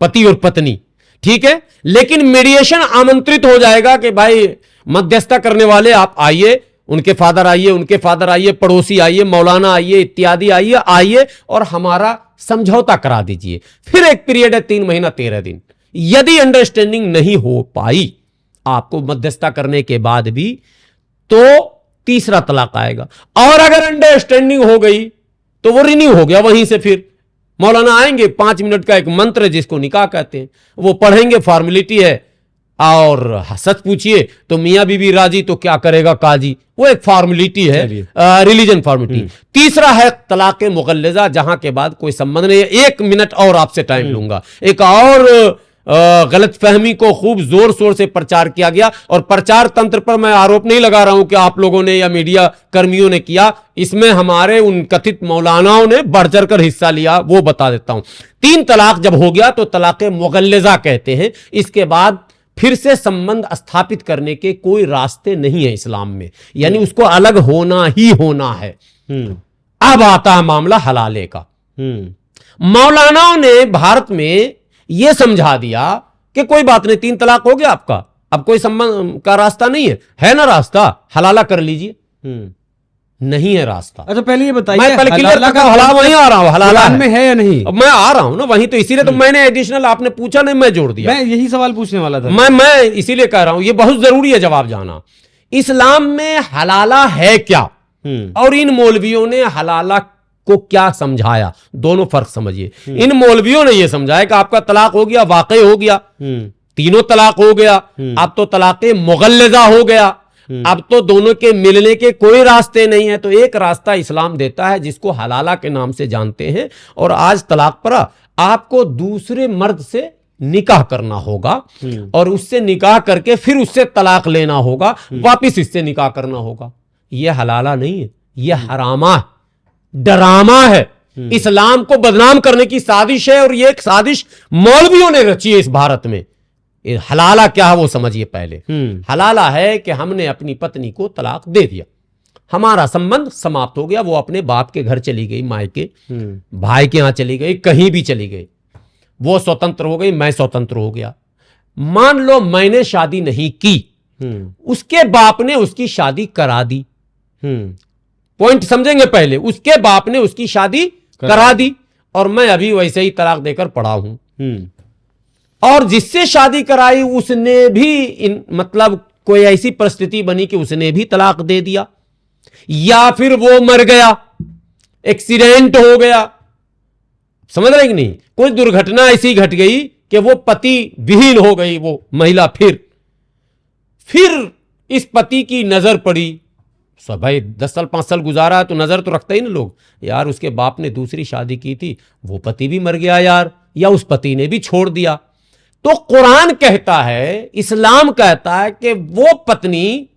पति और पत्नी, ठीक है, लेकिन मीडिएशन आमंत्रित हो जाएगा कि भाई मध्यस्थता करने वाले आप आइए, उनके फादर आइए, उनके फादर आइए, पड़ोसी आइए, मौलाना आइए, इत्यादि आइए और हमारा समझौता करा दीजिए। फिर एक पीरियड है 3 महीना 13 दिन। यदि अंडरस्टैंडिंग नहीं हो पाई आपको मध्यस्थता करने के बाद भी, तो तीसरा तलाक आएगा। और अगर अंडरस्टैंडिंग हो गई तो वो रिन्यू हो गया, वहीं से फिर मौलाना आएंगे, 5 मिनट का एक मंत्र है जिसको निकाह कहते हैं, वो पढ़ेंगे, फॉर्मेलिटी है, और सच पूछिए तो मियां बीबी राजी तो क्या करेगा काजी, वो एक फॉर्मेलिटी है, रिलीजन फॉर्मेलिटी। तीसरा है तलाक मुगल्लज़ा, जहां के बाद कोई संबंध नहीं है। 1 मिनट और आपसे टाइम लूंगा। एक और गलत फहमी को खूब जोर शोर से प्रचार किया गया, और प्रचार तंत्र पर मैं आरोप नहीं लगा रहा हूं कि आप लोगों ने या मीडिया कर्मियों ने किया, इसमें हमारे उन कथित मौलानाओं ने बढ़ चढ़ कर हिस्सा लिया, वो बता देता हूं। 3 तलाक जब हो गया तो तलाक मुगल्लज़ा कहते हैं। इसके बाद फिर से संबंध स्थापित करने के कोई रास्ते नहीं है इस्लाम में, यानी उसको अलग होना ही होना है। अब आता है मामला हलाले का। मौलानाओं ने भारत में यह समझा दिया कि कोई बात नहीं, 3 तलाक हो गया आपका, अब कोई संबंध का रास्ता नहीं है ना रास्ता, हलाला कर लीजिए। नहीं है रास्ता। अच्छा पहले ये बताइए, मैं पहले क्लियर कर रहा हूं, हलाला नहीं आ रहा हूं, हलाला में है या नहीं? अब मैं आ रहा हूं ना वहीं, तो इसीलिए तो मैंने एडिशनल, आपने पूछा नहीं, मैं जोड़ दिया। मैं यही सवाल पूछने वाला था। मैं इसीलिए कह रहा हूं, ये बहुत जरूरी है जवाब जाना। इस्लाम में हलाला है क्या, और इन मौलवियों ने हलाला को क्या समझाया, दोनों फर्क समझिए। इन मौलवियों ने यह समझाया कि आपका तलाक हो गया, वाकई हो गया, 3 तलाक हो गया, अब तो तलाक मुगल्लज़ा हो गया, अब तो दोनों के मिलने के कोई रास्ते नहीं है। तो एक रास्ता इस्लाम देता है जिसको हलाला के नाम से जानते हैं, और आज तलाक पर आपको दूसरे मर्द से निकाह करना होगा, और उससे निकाह करके फिर उससे तलाक लेना होगा, वापिस इससे निकाह करना होगा। यह हलाला नहीं है, यह हरामा है, डरामा है, इस्लाम को बदनाम करने की साजिश है, और यह एक साजिश मौलवियों ने रची है इस भारत में। हलाला क्या है वो समझिए पहले। हलाला है कि हमने अपनी पत्नी को तलाक दे दिया, हमारा संबंध समाप्त हो गया, वो अपने बाप के घर चली गई, मायके, भाई के यहां चली गई, कहीं भी चली गई, वो स्वतंत्र हो गई, मैं स्वतंत्र हो गया। मान लो मैंने शादी नहीं की, उसके बाप ने उसकी शादी करा दी। पॉइंट समझेंगे पहले, उसके बाप ने उसकी शादी करा दी, और मैं अभी वैसे ही तलाक देकर पड़ा हूं, और जिससे शादी कराई उसने भी मतलब कोई ऐसी परिस्थिति बनी कि उसने भी तलाक दे दिया, या फिर वो मर गया, एक्सीडेंट हो गया, समझ रहे कि नहीं, कोई दुर्घटना ऐसी घट गई कि वो पति विहीन हो गई, वो महिला, फिर इस पति की नजर पड़ी। सब भाई 10 साल 5 साल गुजारा है तो नजर तो रखते ही ना लोग, यार उसके बाप ने दूसरी शादी की थी, वो पति भी मर गया यार, या उस पति ने भी छोड़ दिया। तो कुरान कहता है, इस्लाम कहता है कि वो पत्नी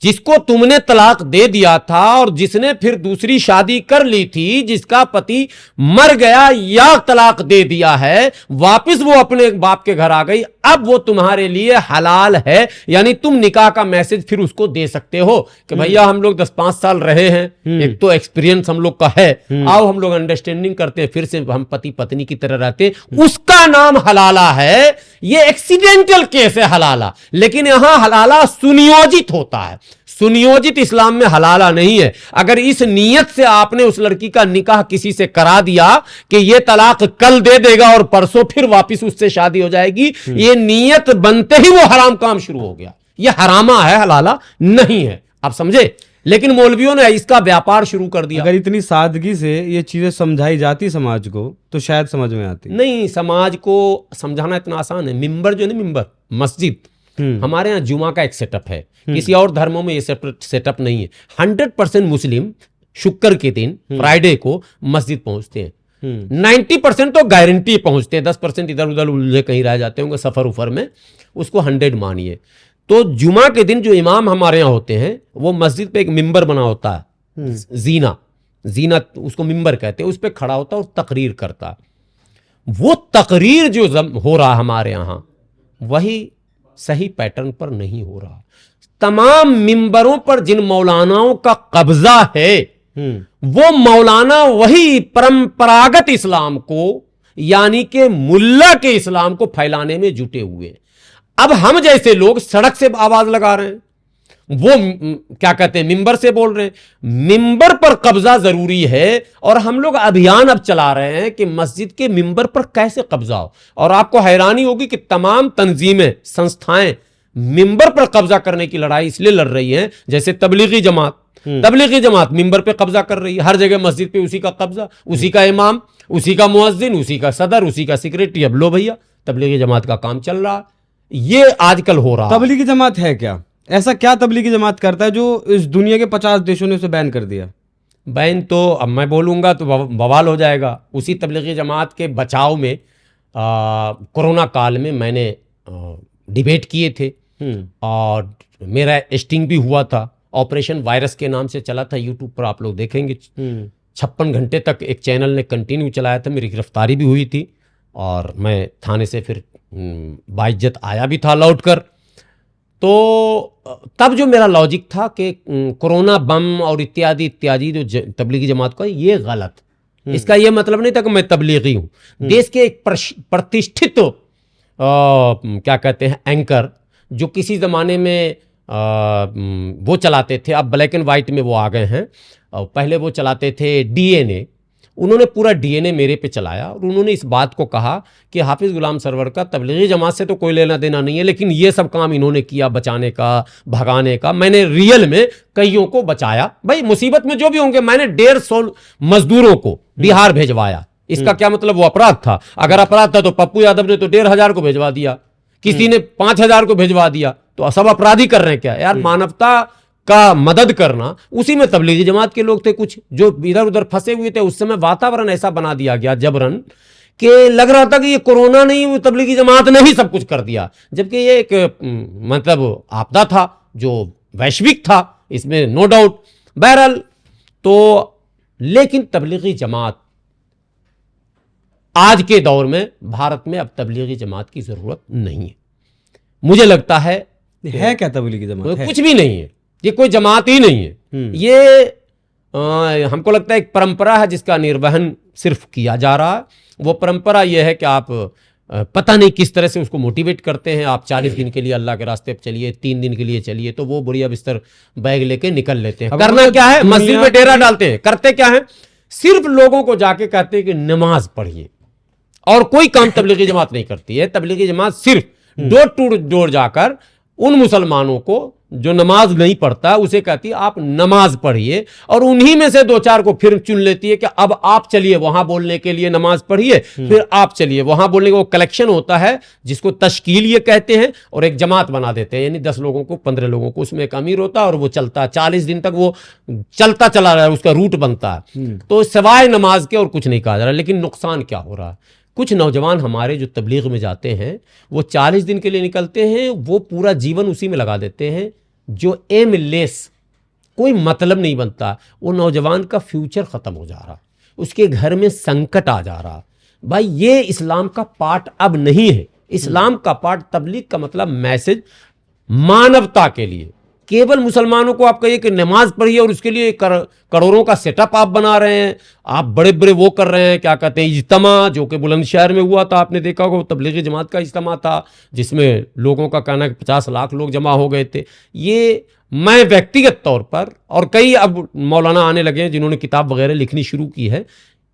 जिसको तुमने तलाक दे दिया था और जिसने फिर दूसरी शादी कर ली थी, जिसका पति मर गया या तलाक दे दिया है, वापिस वो अपने बाप के घर आ गई, अब वो तुम्हारे लिए हलाल है, यानी तुम निकाह का मैसेज फिर उसको दे सकते हो कि भैया हम लोग 10-5 साल रहे हैं, एक तो एक्सपीरियंस हम लोग का है, आओ हम लोग अंडरस्टैंडिंग करते हैं, फिर से हम पति पत्नी की तरह रहते हैं। उसका नाम हलाला है। ये एक्सीडेंटल केस है हलाला, लेकिन यहां हलाला सुनियोजित होता है। सुनियोजित इस्लाम में हलाला नहीं है। अगर इस नीयत से आपने उस लड़की का निकाह किसी से करा दिया कि ये तलाक कल दे देगा और परसों फिर वापस उससे शादी हो जाएगी, ये नीयत बनते ही वो हराम काम शुरू हो गया। ये हरामा है, हलाला नहीं है। आप समझे? लेकिन मौलवियों ने इसका व्यापार शुरू कर दिया। अगर इतनी सादगी से ये चीजें समझाई जाती समाज को तो शायद समझ में आती। नहीं, समाज को समझाना इतना आसान है। मिंबर जो है, मिंबर मस्जिद, हमारे यहाँ जुमा का एक सेटअप है, किसी और धर्मों में ये सेटअप नहीं है। 100% मुस्लिम शुक्र के दिन फ्राइडे को मस्जिद पहुंचते हैं। 90% तो गारंटी पहुंचते हैं, 10% इधर उधर उलझे कहीं रह जाते होंगे सफर उफर में, उसको 100 मानिए। तो जुमा के दिन जो इमाम हमारे यहाँ होते हैं, वो मस्जिद पे एक मिंबर बना होता है, जीना उसको मिंबर कहते हैं, उस पर खड़ा होता है और तकरीर करता है। वो तकरीर जो हो रहा हमारे यहाँ, वही सही पैटर्न पर नहीं हो रहा। तमाम मिंबरों पर जिन मौलानाओं का कब्जा है, वो मौलाना वही परंपरागत इस्लाम को, यानी कि मुल्ला के इस्लाम को फैलाने में जुटे हुए हैं। अब हम जैसे लोग सड़क से आवाज लगा रहे हैं, वो क्या कहते हैं, मिंबर से बोल रहे हैं। मिंबर पर कब्जा जरूरी है, और हम लोग अभियान अब चला रहे हैं कि मस्जिद के मिंबर पर कैसे कब्जा हो। और आपको हैरानी होगी कि तमाम तंजीमें, संस्थाएं मिंबर पर कब्जा करने की लड़ाई इसलिए लड़ रही हैं, जैसे तबलीगी जमात मिंबर पे कब्जा कर रही है। हर जगह मस्जिद पे उसी का कब्जा, उसी का इमाम, उसी का मुअज्जिन, उसी का सदर, उसी का सेक्रेटरी। अब लो भैया, तबलीगी जमात का काम चल रहा है। ये आजकल हो रहा है। तबलीगी जमात है क्या? ऐसा क्या तबलीगी जमात करता है जो इस दुनिया के 50 देशों ने उसे बैन कर दिया? बैन तो अब मैं बोलूंगा तो बवाल हो जाएगा। उसी तबलीगी जमात के बचाव में कोरोना काल में मैंने डिबेट किए थे, और मेरा स्टिंग भी हुआ था। ऑपरेशन वायरस के नाम से चला था, यूट्यूब पर आप लोग देखेंगे। 56 घंटे तक एक चैनल ने कंटिन्यू चलाया था। मेरी गिरफ्तारी भी हुई थी, और मैं थाने से फिर बाइज्जत आया भी था लौट कर। तो तब जो मेरा लॉजिक था कि कोरोना बम और इत्यादि जो तबलीगी जमात का, ये गलत। इसका ये मतलब नहीं था कि मैं तबलीगी हूं। देश के एक प्रतिष्ठित क्या कहते हैं, एंकर, जो किसी ज़माने में वो चलाते थे, अब ब्लैक एंड वाइट में वो आ गए हैं, पहले वो चलाते थे डीएनए। उन्होंने पूरा डीएनए मेरे पे चलाया, और उन्होंने इस बात को कहा कि हाफिज़ गुलाम सरवर का तबलीगी जमात से तो कोई लेना देना नहीं है, लेकिन ये सब काम इन्होंने किया बचाने का, भगाने का। मैंने रियल में कईयों को बचाया। भाई मुसीबत में जो भी होंगे, मैंने 150 मजदूरों को बिहार भेजवाया। इसका क्या मतलब? वो अपराध था। अगर अपराध था तो पप्पू यादव ने तो 1500 को भेजवा दिया, किसी ने 5000 को भेजवा दिया, तो सब अपराधी कर रहे हैं क्या यार? मानवता का मदद करना, उसी में तबलीगी जमात के लोग थे कुछ जो इधर उधर फंसे हुए थे। उस समय वातावरण ऐसा बना दिया गया जबरन कि लग रहा था कि ये कोरोना नहीं, वो तबलीगी जमात ने ही सब कुछ कर दिया, जबकि ये एक मतलब आपदा था जो वैश्विक था, इसमें नो डाउट। बहरहाल तो, लेकिन तबलीगी जमात आज के दौर में भारत में अब तबलीगी जमात की जरूरत नहीं है। मुझे लगता है क्या तबलीगी जमात? कुछ भी नहीं है, ये कोई जमात ही नहीं है। ये हमको लगता है एक परंपरा है जिसका निर्वहन सिर्फ किया जा रहा है। वो परंपरा ये है कि आप पता नहीं किस तरह से उसको मोटिवेट करते हैं। आप 40 दिन के लिए अल्लाह के रास्ते पे चलिए, 3 दिन के लिए चलिए, तो वो बुढ़िया बिस्तर बैग लेके निकल लेते हैं। करना क्या है? मस्जिद में डेरा डालते हैं। करते क्या है? सिर्फ लोगों को जाके कहते हैं कि नमाज पढ़िए, और कोई काम तबलीगी जमात नहीं करती है। तबलीगी जमात सिर्फ डोर टू डोर जाकर उन मुसलमानों को जो नमाज नहीं पढ़ता उसे कहती है आप नमाज पढ़िए, और उन्हीं में से 2-4 को फिर चुन लेती है कि अब आप चलिए वहां बोलने के लिए, नमाज पढ़िए, फिर आप चलिए वहां बोलने का। वो कलेक्शन होता है जिसको तश्कील ये कहते हैं, और एक जमात बना देते हैं, यानी 10 लोगों को, 15 लोगों को, उसमें एक अमीर होता है, और वो चलता है 40 दिन तक, वो चलता चला रहा है, उसका रूट बनता है। तो सिवाय नमाज के और कुछ नहीं कहा जा रहा। लेकिन नुकसान क्या हो रहा है? कुछ नौजवान हमारे जो तबलीग में जाते हैं, वो 40 दिन के लिए निकलते हैं, वो पूरा जीवन उसी में लगा देते हैं, जो एमलेस, कोई मतलब नहीं बनता। वो नौजवान का फ्यूचर ख़त्म हो जा रहा, उसके घर में संकट आ जा रहा। भाई ये इस्लाम का पार्ट अब नहीं है। इस्लाम का पाठ, तबलीग का मतलब मैसेज मानवता के लिए। केवल मुसलमानों को आप कहिए कि नमाज पढ़िए और उसके लिए करोड़ों का सेटअप आप बना रहे हैं, आप बड़े बड़े वो कर रहे हैं, क्या कहते हैं, इज्तिमा, जो कि बुलंदशहर में हुआ था, आपने देखा होगा, तबलीगी जमात का इज्तिमा था जिसमें लोगों का कहना है कि 50 लाख लोग जमा हो गए थे। ये मैं व्यक्तिगत तौर पर, और कई अब मौलाना आने लगे हैं जिन्होंने किताब वगैरह लिखनी शुरू की है,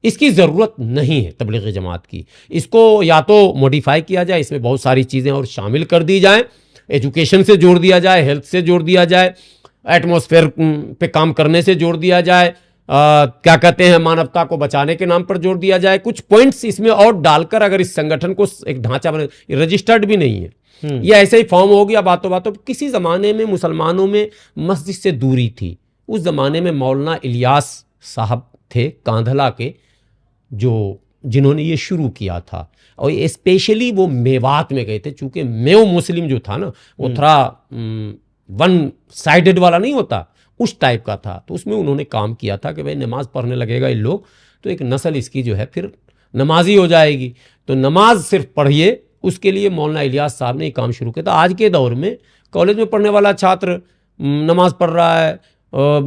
इसकी ज़रूरत नहीं है तबलीगी जमात की। इसको या तो मॉडिफाई किया जाए, इसमें बहुत सारी चीज़ें और शामिल कर दी जाएँ, एजुकेशन से जोड़ दिया जाए, हेल्थ से जोड़ दिया जाए, एटमॉस्फेयर पे काम करने से जोड़ दिया जाए, क्या कहते हैं, मानवता को बचाने के नाम पर जोड़ दिया जाए। कुछ पॉइंट्स इसमें और डालकर अगर इस संगठन को एक ढांचा बने, रजिस्टर्ड भी नहीं है, ये ऐसे ही फॉर्म हो गया बातों बातों। किसी ज़माने में मुसलमानों में मस्जिद से दूरी थी। उस ज़माने में मौलाना इलियास साहब थे कांधला के, जो जिन्होंने ये शुरू किया था, और स्पेशली वो मेवात में गए थे। चूँकि मेव मुस्लिम जो था ना, वो थोड़ा वन साइडेड वाला नहीं होता, उस टाइप का था। तो उसमें उन्होंने काम किया था कि भाई नमाज़ पढ़ने लगेगा ये लोग तो एक नस्ल इसकी जो है फिर नमाजी हो जाएगी। तो नमाज सिर्फ पढ़िए, उसके लिए मौलाना इलियास साहब ने ये काम शुरू किया था। आज के दौर में कॉलेज में पढ़ने वाला छात्र नमाज पढ़ रहा है,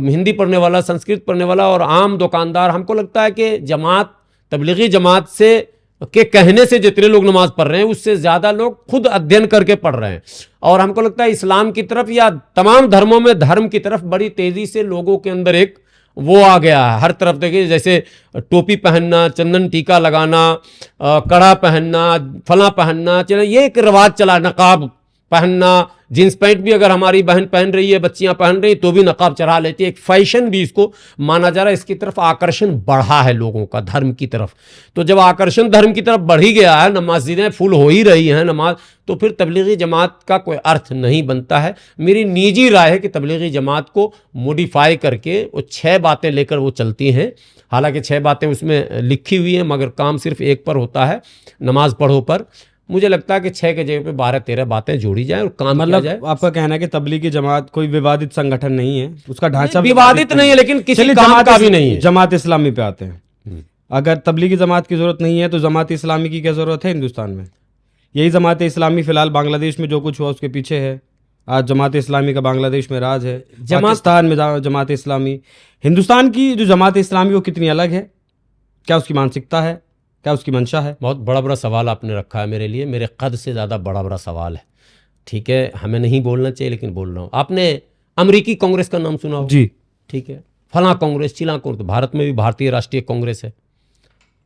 हिंदी पढ़ने वाला, संस्कृत पढ़ने वाला, और आम दुकानदार। हमको लगता है कि जमात, तबलीगी जमात से के कहने से जितने लोग नमाज पढ़ रहे हैं उससे ज़्यादा लोग खुद अध्ययन करके पढ़ रहे हैं। और हमको लगता है इस्लाम की तरफ या तमाम धर्मों में धर्म की तरफ बड़ी तेज़ी से लोगों के अंदर एक वो आ गया है। हर तरफ देखिए, जैसे टोपी पहनना, चंदन टीका लगाना, कड़ा पहनना, फला पहनना, ये एक रिवाज चला, नकाब पहनना, जींस पैंट भी अगर हमारी बहन पहन रही है, बच्चियां पहन रही तो भी नकाब चढ़ा लेती है। एक फैशन भी इसको माना जा रहा है। इसकी तरफ आकर्षण बढ़ा है लोगों का धर्म की तरफ। तो जब आकर्षण धर्म की तरफ बढ़ ही गया है, मस्जिदें फुल हो ही रही हैं नमाज, तो फिर तबलीगी जमात का कोई अर्थ नहीं बनता है। मेरी निजी राय है कि तबलीगी जमात को मॉडिफाई करके वो 6 बातें लेकर वो चलती हैं। हालांकि 6 बातें उसमें लिखी हुई हैं, मगर काम सिर्फ एक पर होता है, नमाज पढ़ो पर। मुझे लगता है कि 6 के जगह पे 12-13 बातें जोड़ी जाएं और काम किया जाए। आपका कहना है कि तबलीगी जमात कोई विवादित संगठन नहीं है, उसका ढांचा विवादित नहीं है, लेकिन किसी काम का भी नहीं है। जमात इस्लामी पे आते हैं। अगर तबलीगी जमात की जरूरत नहीं है तो जमात इस्लामी की क्या जरूरत है हिंदुस्तान में? यही जमात इस्लामी फिलहाल बांग्लादेश में जो कुछ हुआ उसके पीछे है। आज जमात इस्लामी का बांग्लादेश में राज है, पाकिस्तान में जमात इस्लामी। हिंदुस्तान की जो जमात इस्लामी वो कितनी अलग है? क्या उसकी मानसिकता है, क्या उसकी मंशा है? बहुत बड़ा सवाल आपने रखा है मेरे लिए, मेरे कद से ज़्यादा बड़ा सवाल है। ठीक है, हमें नहीं बोलना चाहिए लेकिन बोल रहा हूँ। आपने अमेरिकी कांग्रेस का नाम सुना हो? जी। ठीक है, फला कांग्रेस, चिला कांग्रेस। भारत में भी भारतीय राष्ट्रीय कांग्रेस है।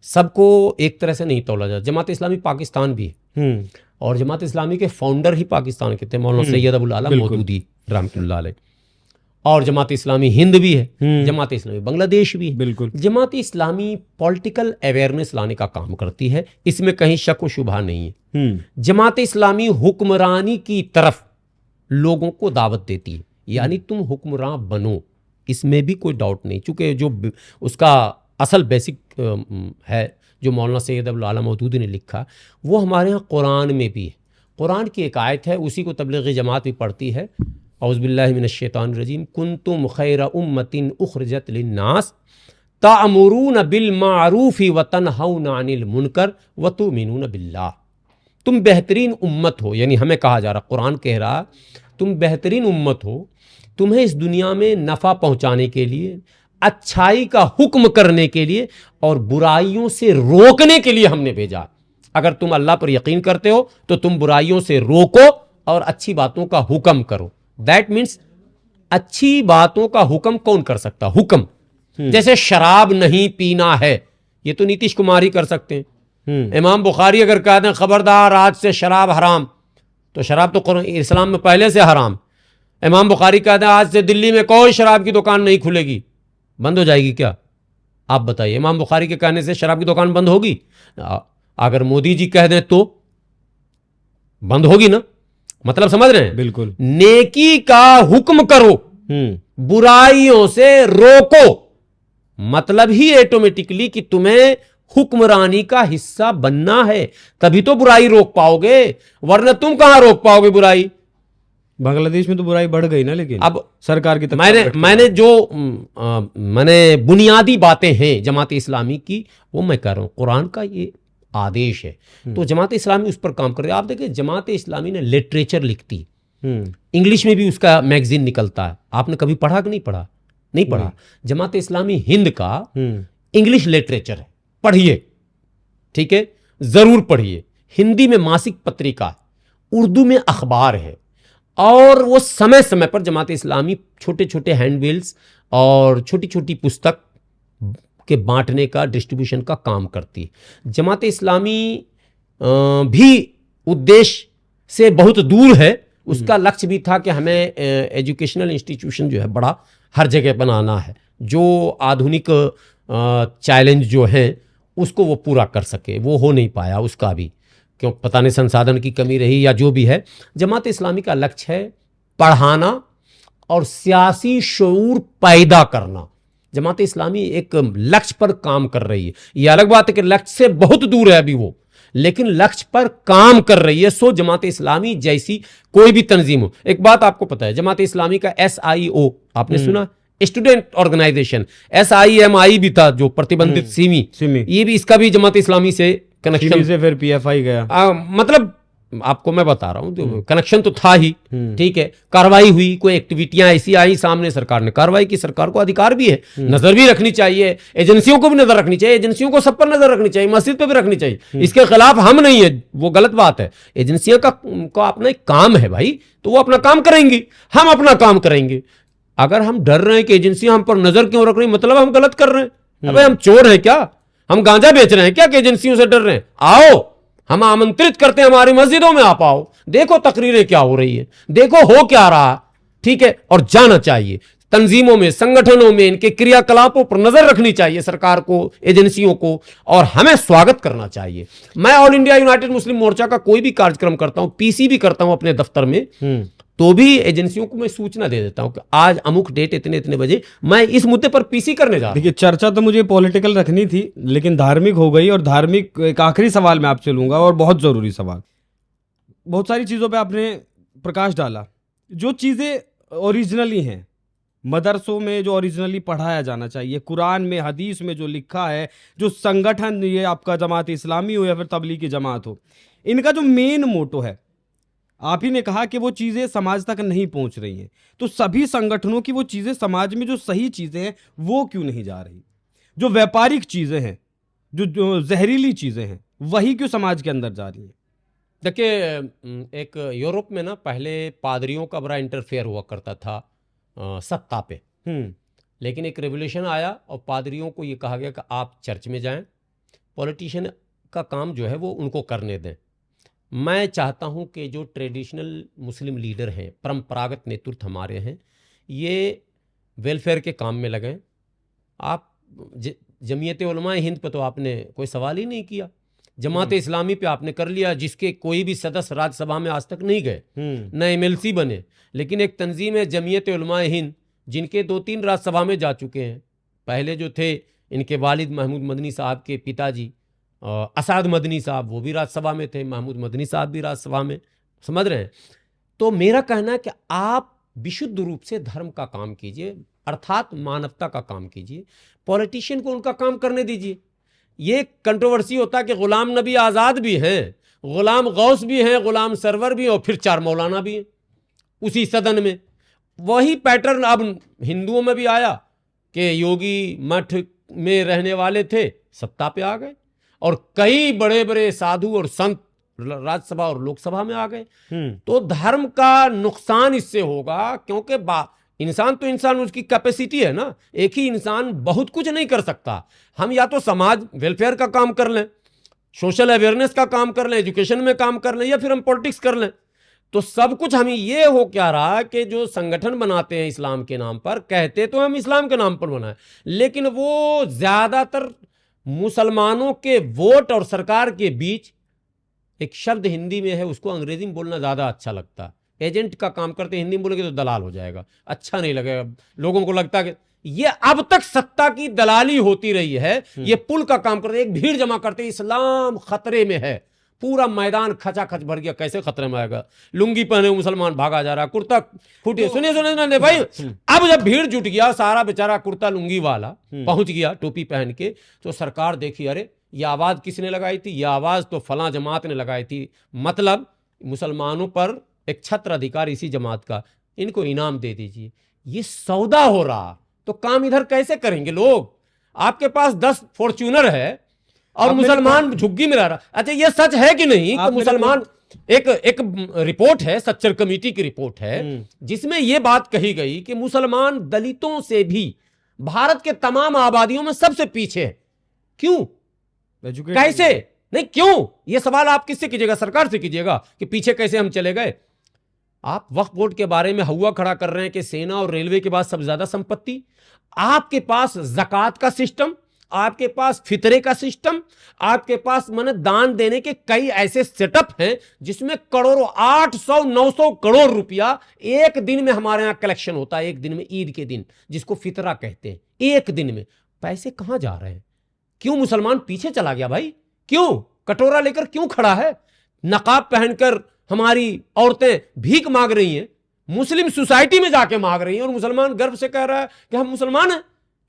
सबको एक तरह से नहीं तोला जाता। जमात इस्लामी पाकिस्तान भी है, और जमात इस्लामी के फाउंडर ही पाकिस्तान के थे, मौलाना सैयद अबुल आला मौदूदी रहमतुल्लाह अलैह। और जमात इस्लामी हिंद भी है, जमात इस्लामी बांग्लादेश भी है। बिल्कुल। जमात इस्लामी पॉलिटिकल अवेयरनेस लाने का काम करती है, इसमें कहीं शक व शुबा नहीं है। जमात इस्लामी हुक्मरानी की तरफ लोगों को दावत देती है, यानी तुम हुक्मरान बनो, इसमें भी कोई डाउट नहीं। चूँकि जो उसका असल बेसिक है जो मौलाना सैयद अबुल आला मौदूदी ने लिखा, वो हमारे यहाँ कुरान में भी है। कुरान की एक आयत है, उसी को तबलीगी जमात भी पढ़ती है। औज़ुबिल्लाहि मिनश्शैतानिर्रजीम, कुंतुम खैरा उम्मतिन उखरिजत लिन्नास तामुरून बिल मारूफी व तनहौना अनिल मुनकर व तुमिनून बिल्लाह। तुम बेहतरीन उम्मत हो, यानी हमें कहा जा रहा, कुरान कह रहा तुम बेहतरीन उम्मत हो, तुम्हें इस दुनिया में नफ़ा पहुँचाने के लिए, अच्छाई का हुक्म करने के लिए और बुराइयों से रोकने के लिए हमने भेजा। अगर तुम अल्लाह पर यकीन करते हो तो तुम बुराइयों से रोको और अच्छी बातों का हुक्म करो। दैट मीन्स अच्छी बातों का हुक्म कौन कर सकता? हुक्म। जैसे शराब नहीं पीना है, ये तो नीतीश कुमार ही कर सकते हैं। इमाम बुखारी अगर कहते हैं खबरदार आज से शराब हराम, तो शराब तो इस्लाम में पहले से हराम। इमाम बुखारी कहते हैं आज से दिल्ली में कोई शराब की दुकान नहीं खुलेगी, बंद हो जाएगी क्या? आप बताइए, इमाम बुखारी के कहने से शराब की दुकान बंद होगी? अगर मोदी जी कह दें तो बंद होगी ना। मतलब समझ रहे हैं? बिल्कुल। नेकी का हुक्म करो, बुराइयों से रोको, मतलब ही ऑटोमेटिकली कि तुम्हें हुक्मरानी का हिस्सा बनना है, तभी तो बुराई रोक पाओगे, वरना तुम कहां रोक पाओगे बुराई? बांग्लादेश में तो बुराई बढ़ गई ना, लेकिन अब सरकार की मैंने बुनियादी बातें हैं जमात इस्लामी की, वो मैं कह रहा हूं। कुरान का ये आदेश है। तो जमात इस्लामी उस पर काम कर रही है। आप देखिए जमात इस्लामी ने लिटरेचर लिखती, इंग्लिश में भी उसका मैगजीन निकलता है। आपने कभी पढ़ा कि नहीं पढ़ा? नहीं पढ़ा। जमात इस्लामी हिंद का इंग्लिश लिटरेचर है, पढ़िए, ठीक है, जरूर पढ़िए। हिंदी में मासिक पत्रिका है, उर्दू में अखबार है, और वो समय समय पर जमात इस्लामी छोटे छोटे हैंडबिल्स और छोटी छोटी पुस्तक के बांटने का, डिस्ट्रीब्यूशन का काम करती है। जमात इस्लामी भी उद्देश्य से बहुत दूर है। उसका लक्ष्य भी था कि हमें एजुकेशनल इंस्टीट्यूशन जो है बड़ा हर जगह बनाना है, जो आधुनिक चैलेंज जो हैं उसको वो पूरा कर सके। वो हो नहीं पाया उसका भी, क्यों पता नहीं, संसाधन की कमी रही या जो भी है। जमात इस्लामी का लक्ष्य है पढ़ाना और सियासी शऊर पैदा करना। जमात इस्लामी एक लक्ष्य पर काम कर रही है। ये अलग बात है कि लक्ष्य से बहुत दूर है अभी वो, लेकिन लक्ष्य पर काम कर रही है। सो जमात इस्लामी जैसी कोई भी तंजीम हो, एक बात आपको पता है, जमात इस्लामी का SIO आपने सुना, स्टूडेंट ऑर्गेनाइजेशन, SIMI भी था जो प्रतिबंधित सिमी, ये भी, इसका भी जमात इस्लामी से कनेक्शन से फिर PFI गया। मतलब आपको मैं बता रहा हूं, जो कनेक्शन तो था ही, ठीक है। कार्रवाई हुई, कोई एक्टिविटियां ऐसी आई सामने, सरकार ने कार्रवाई की। सरकार को अधिकार भी है, नजर भी रखनी चाहिए, एजेंसियों को भी नजर रखनी चाहिए, एजेंसियों को सब पर नजर रखनी चाहिए, मस्जिद पे भी रखनी चाहिए। इसके खिलाफ हम नहीं है, वो गलत बात है। एजेंसियों का अपना एक काम है भाई, तो वो अपना काम करेंगी, हम अपना काम करेंगे। अगर हम डर रहे हैं कि एजेंसियां हम पर नजर क्यों रख रही, मतलब हम गलत कर रहे हैं। अबे हम चोर हैं क्या? हम गांजा बेच रहे हैं क्या कि एजेंसियों से डर रहे हैं? आओ, हम आमंत्रित करते हैं, हमारी मस्जिदों में आप आओ, देखो तकरीरें क्या हो रही है, देखो हो क्या रहा, ठीक है। और जाना चाहिए तंजीमों में, संगठनों में, इनके क्रियाकलापों पर नजर रखनी चाहिए सरकार को, एजेंसियों को, और हमें स्वागत करना चाहिए। मैं ऑल इंडिया यूनाइटेड मुस्लिम मोर्चा का कोई भी कार्यक्रम करता हूं, PC भी करता हूं अपने दफ्तर में, तो भी एजेंसियों को मैं सूचना दे देता हूं कि आज अमुक डेट इतने इतने बजे मैं इस मुद्दे पर PC करने जा रहा हूं। देखिए, चर्चा तो मुझे पॉलिटिकल रखनी थी, लेकिन धार्मिक हो गई। और धार्मिक एक आखिरी सवाल मैं आपसे लूंगा, और बहुत जरूरी सवाल। बहुत सारी चीजों पे आपने प्रकाश डाला, जो चीजें ओरिजिनली हैं, मदरसों में जो ओरिजिनली पढ़ाया जाना चाहिए, कुरान में, हदीस में जो लिखा है, जो संगठन, ये आपका जमात इस्लामी हो या फिर तबलीगी जमात हो, इनका जो मेन मोटो है, आप ही ने कहा कि वो चीज़ें समाज तक नहीं पहुंच रही हैं। तो सभी संगठनों की वो चीज़ें समाज में, जो सही चीज़ें हैं, वो क्यों नहीं जा रही? जो व्यापारिक चीज़ें हैं, जो जहरीली चीज़ें हैं, वही क्यों समाज के अंदर जा रही हैं? देखिए, एक यूरोप में ना पहले पादरियों का बड़ा इंटरफेयर हुआ करता था सत्ता पे, लेकिन एक रेवोल्यूशन आया और पादरियों को ये कहा गया कि आप चर्च में जाएं, पॉलिटिशियन का काम जो है वो उनको करने दें। मैं चाहता हूं कि जो ट्रेडिशनल मुस्लिम लीडर हैं, परंपरागत नेतृत्व हमारे हैं, ये वेलफेयर के काम में लगें। आप जमीयत उलमा हिंद पे तो आपने कोई सवाल ही नहीं किया, जमात इस्लामी पे आपने कर लिया, जिसके कोई भी सदस्य राज्यसभा में आज तक नहीं गए, न MLC बने। लेकिन एक तंजीम है जमीयत उलमा हिंद, जिनके 2-3 राज्यसभा में जा चुके हैं। पहले जो थे इनके वालिद महमूद मदनी साहब के पिताजी असाद मदनी साहब, वो भी राज्यसभा में थे, महमूद मदनी साहब भी राज्यसभा में, समझ रहे हैं। तो मेरा कहना है कि आप विशुद्ध रूप से धर्म का काम कीजिए, अर्थात मानवता का काम कीजिए, पॉलिटिशियन को उनका काम करने दीजिए। ये कंट्रोवर्सी होता है कि गुलाम नबी आज़ाद भी हैं, गुलाम गौस भी हैं, गुलाम सरवर भी, और फिर 4 मौलाना भी हैं उसी सदन में। वही पैटर्न अब हिंदुओं में भी आया कि योगी मठ में रहने वाले थे, सत्ता पे आ गए, और कई बड़े बड़े साधु और संत राज्यसभा और लोकसभा में आ गए। तो धर्म का नुकसान इससे होगा, क्योंकि इंसान तो इंसान, उसकी कैपेसिटी है ना, एक ही इंसान बहुत कुछ नहीं कर सकता। हम या तो समाज वेलफेयर का काम कर लें, सोशल अवेयरनेस का काम कर लें, एजुकेशन में काम कर लें, या फिर हम पॉलिटिक्स कर लें। तो सब कुछ हमें ये हो क्या रहा कि जो संगठन बनाते हैं इस्लाम के नाम पर, कहते तो हम इस्लाम के नाम पर बनाए, लेकिन वो ज्यादातर मुसलमानों के वोट और सरकार के बीच, एक शब्द हिंदी में है, उसको अंग्रेजी में बोलना ज़्यादा अच्छा लगता है, एजेंट का काम करते, हिंदी में बोलेंगे तो दलाल हो जाएगा, अच्छा नहीं लगेगा। लोगों को लगता है कि ये अब तक सत्ता की दलाली होती रही है, ये पुल का काम करते, एक भीड़ जमा करते, इस्लाम खतरे में है, पूरा मैदान खचाखच भर गया, कैसे खतरे में आएगा? लुंगी पहने मुसलमान भागा जा रहा, कुर्ता फूटे, सुनिए भाई, अब जब भीड़ जुट गया, सारा बेचारा कुर्ता लुंगी वाला पहुंच गया टोपी पहन के, तो सरकार देखी, अरे ये आवाज़ किसने लगाई थी? ये आवाज़ तो फलां जमात ने लगाई थी। मतलब मुसलमानों पर एक छत्र अधिकार इसी जमात का, इनको इनाम दे दीजिए। ये सौदा हो रहा, तो काम इधर कैसे करेंगे लोग? आपके पास 10 फॉर्च्यूनर है और मुसलमान झुग्गी में रह रहा। अच्छा, ये सच है कि नहीं कि मुसलमान, एक रिपोर्ट है, सच्चर कमेटी की रिपोर्ट है, जिसमें यह बात कही गई कि मुसलमान दलितों से भी भारत के तमाम आबादियों में सबसे पीछे है। क्यों? कैसे? नहीं, क्यों? यह सवाल आप किससे कीजिएगा? सरकार से कीजिएगा कि पीछे कैसे हम चले गए। आप वक्फ बोर्ड के बारे में हवा खड़ा कर रहे हैं कि सेना और रेलवे के बाद सबसे ज्यादा संपत्ति। आपके पास ज़कात का सिस्टम, आपके पास फितरे का सिस्टम, आपके पास माने दान देने के कई ऐसे सेटअप हैं जिसमें करोड़ों, 800-900 करोड़ रुपया एक दिन में हमारे यहां कलेक्शन होता है। एक दिन में, ईद के दिन, जिसको फितरा कहते हैं, एक दिन में पैसे कहां जा रहे हैं? क्यों मुसलमान पीछे चला गया भाई? क्यों कटोरा लेकर क्यों खड़ा है? नकाब पहनकर हमारी औरतें भीख मांग रही हैं, मुस्लिम सोसाइटी में जाके मांग रही हैं, और मुसलमान गर्व से कह रहा है कि हम मुसलमान हैं।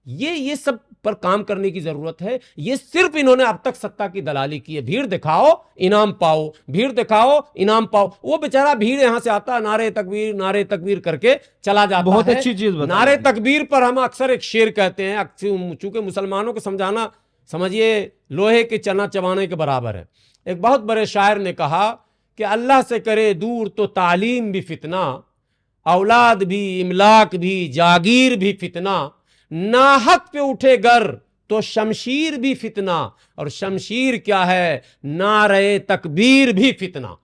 ये सब पर काम करने की जरूरत है। ये सिर्फ इन्होंने अब तक सत्ता की दलाली की है। भीड़ दिखाओ इनाम पाओ, भीड़ दिखाओ इनाम पाओ। वो बेचारा भीड़ यहां से आता, नारे तकबीर करके चला जाता है। बहुत अच्छी चीज बताई। नारे तकबीर पर हम अक्सर एक शेर कहते हैं, चूंकि मुसलमानों को समझाना समझिए लोहे के चना चबाने के बराबर है। एक बहुत बड़े शायर ने कहा कि अल्लाह से करे दूर तो तालीम भी फितना, औलाद भी, इमलाक भी, जागीर भी फितना, नाहक पे उठे गर तो शमशीर भी फितना, और शमशीर क्या है, नारे तकबीर भी फितना।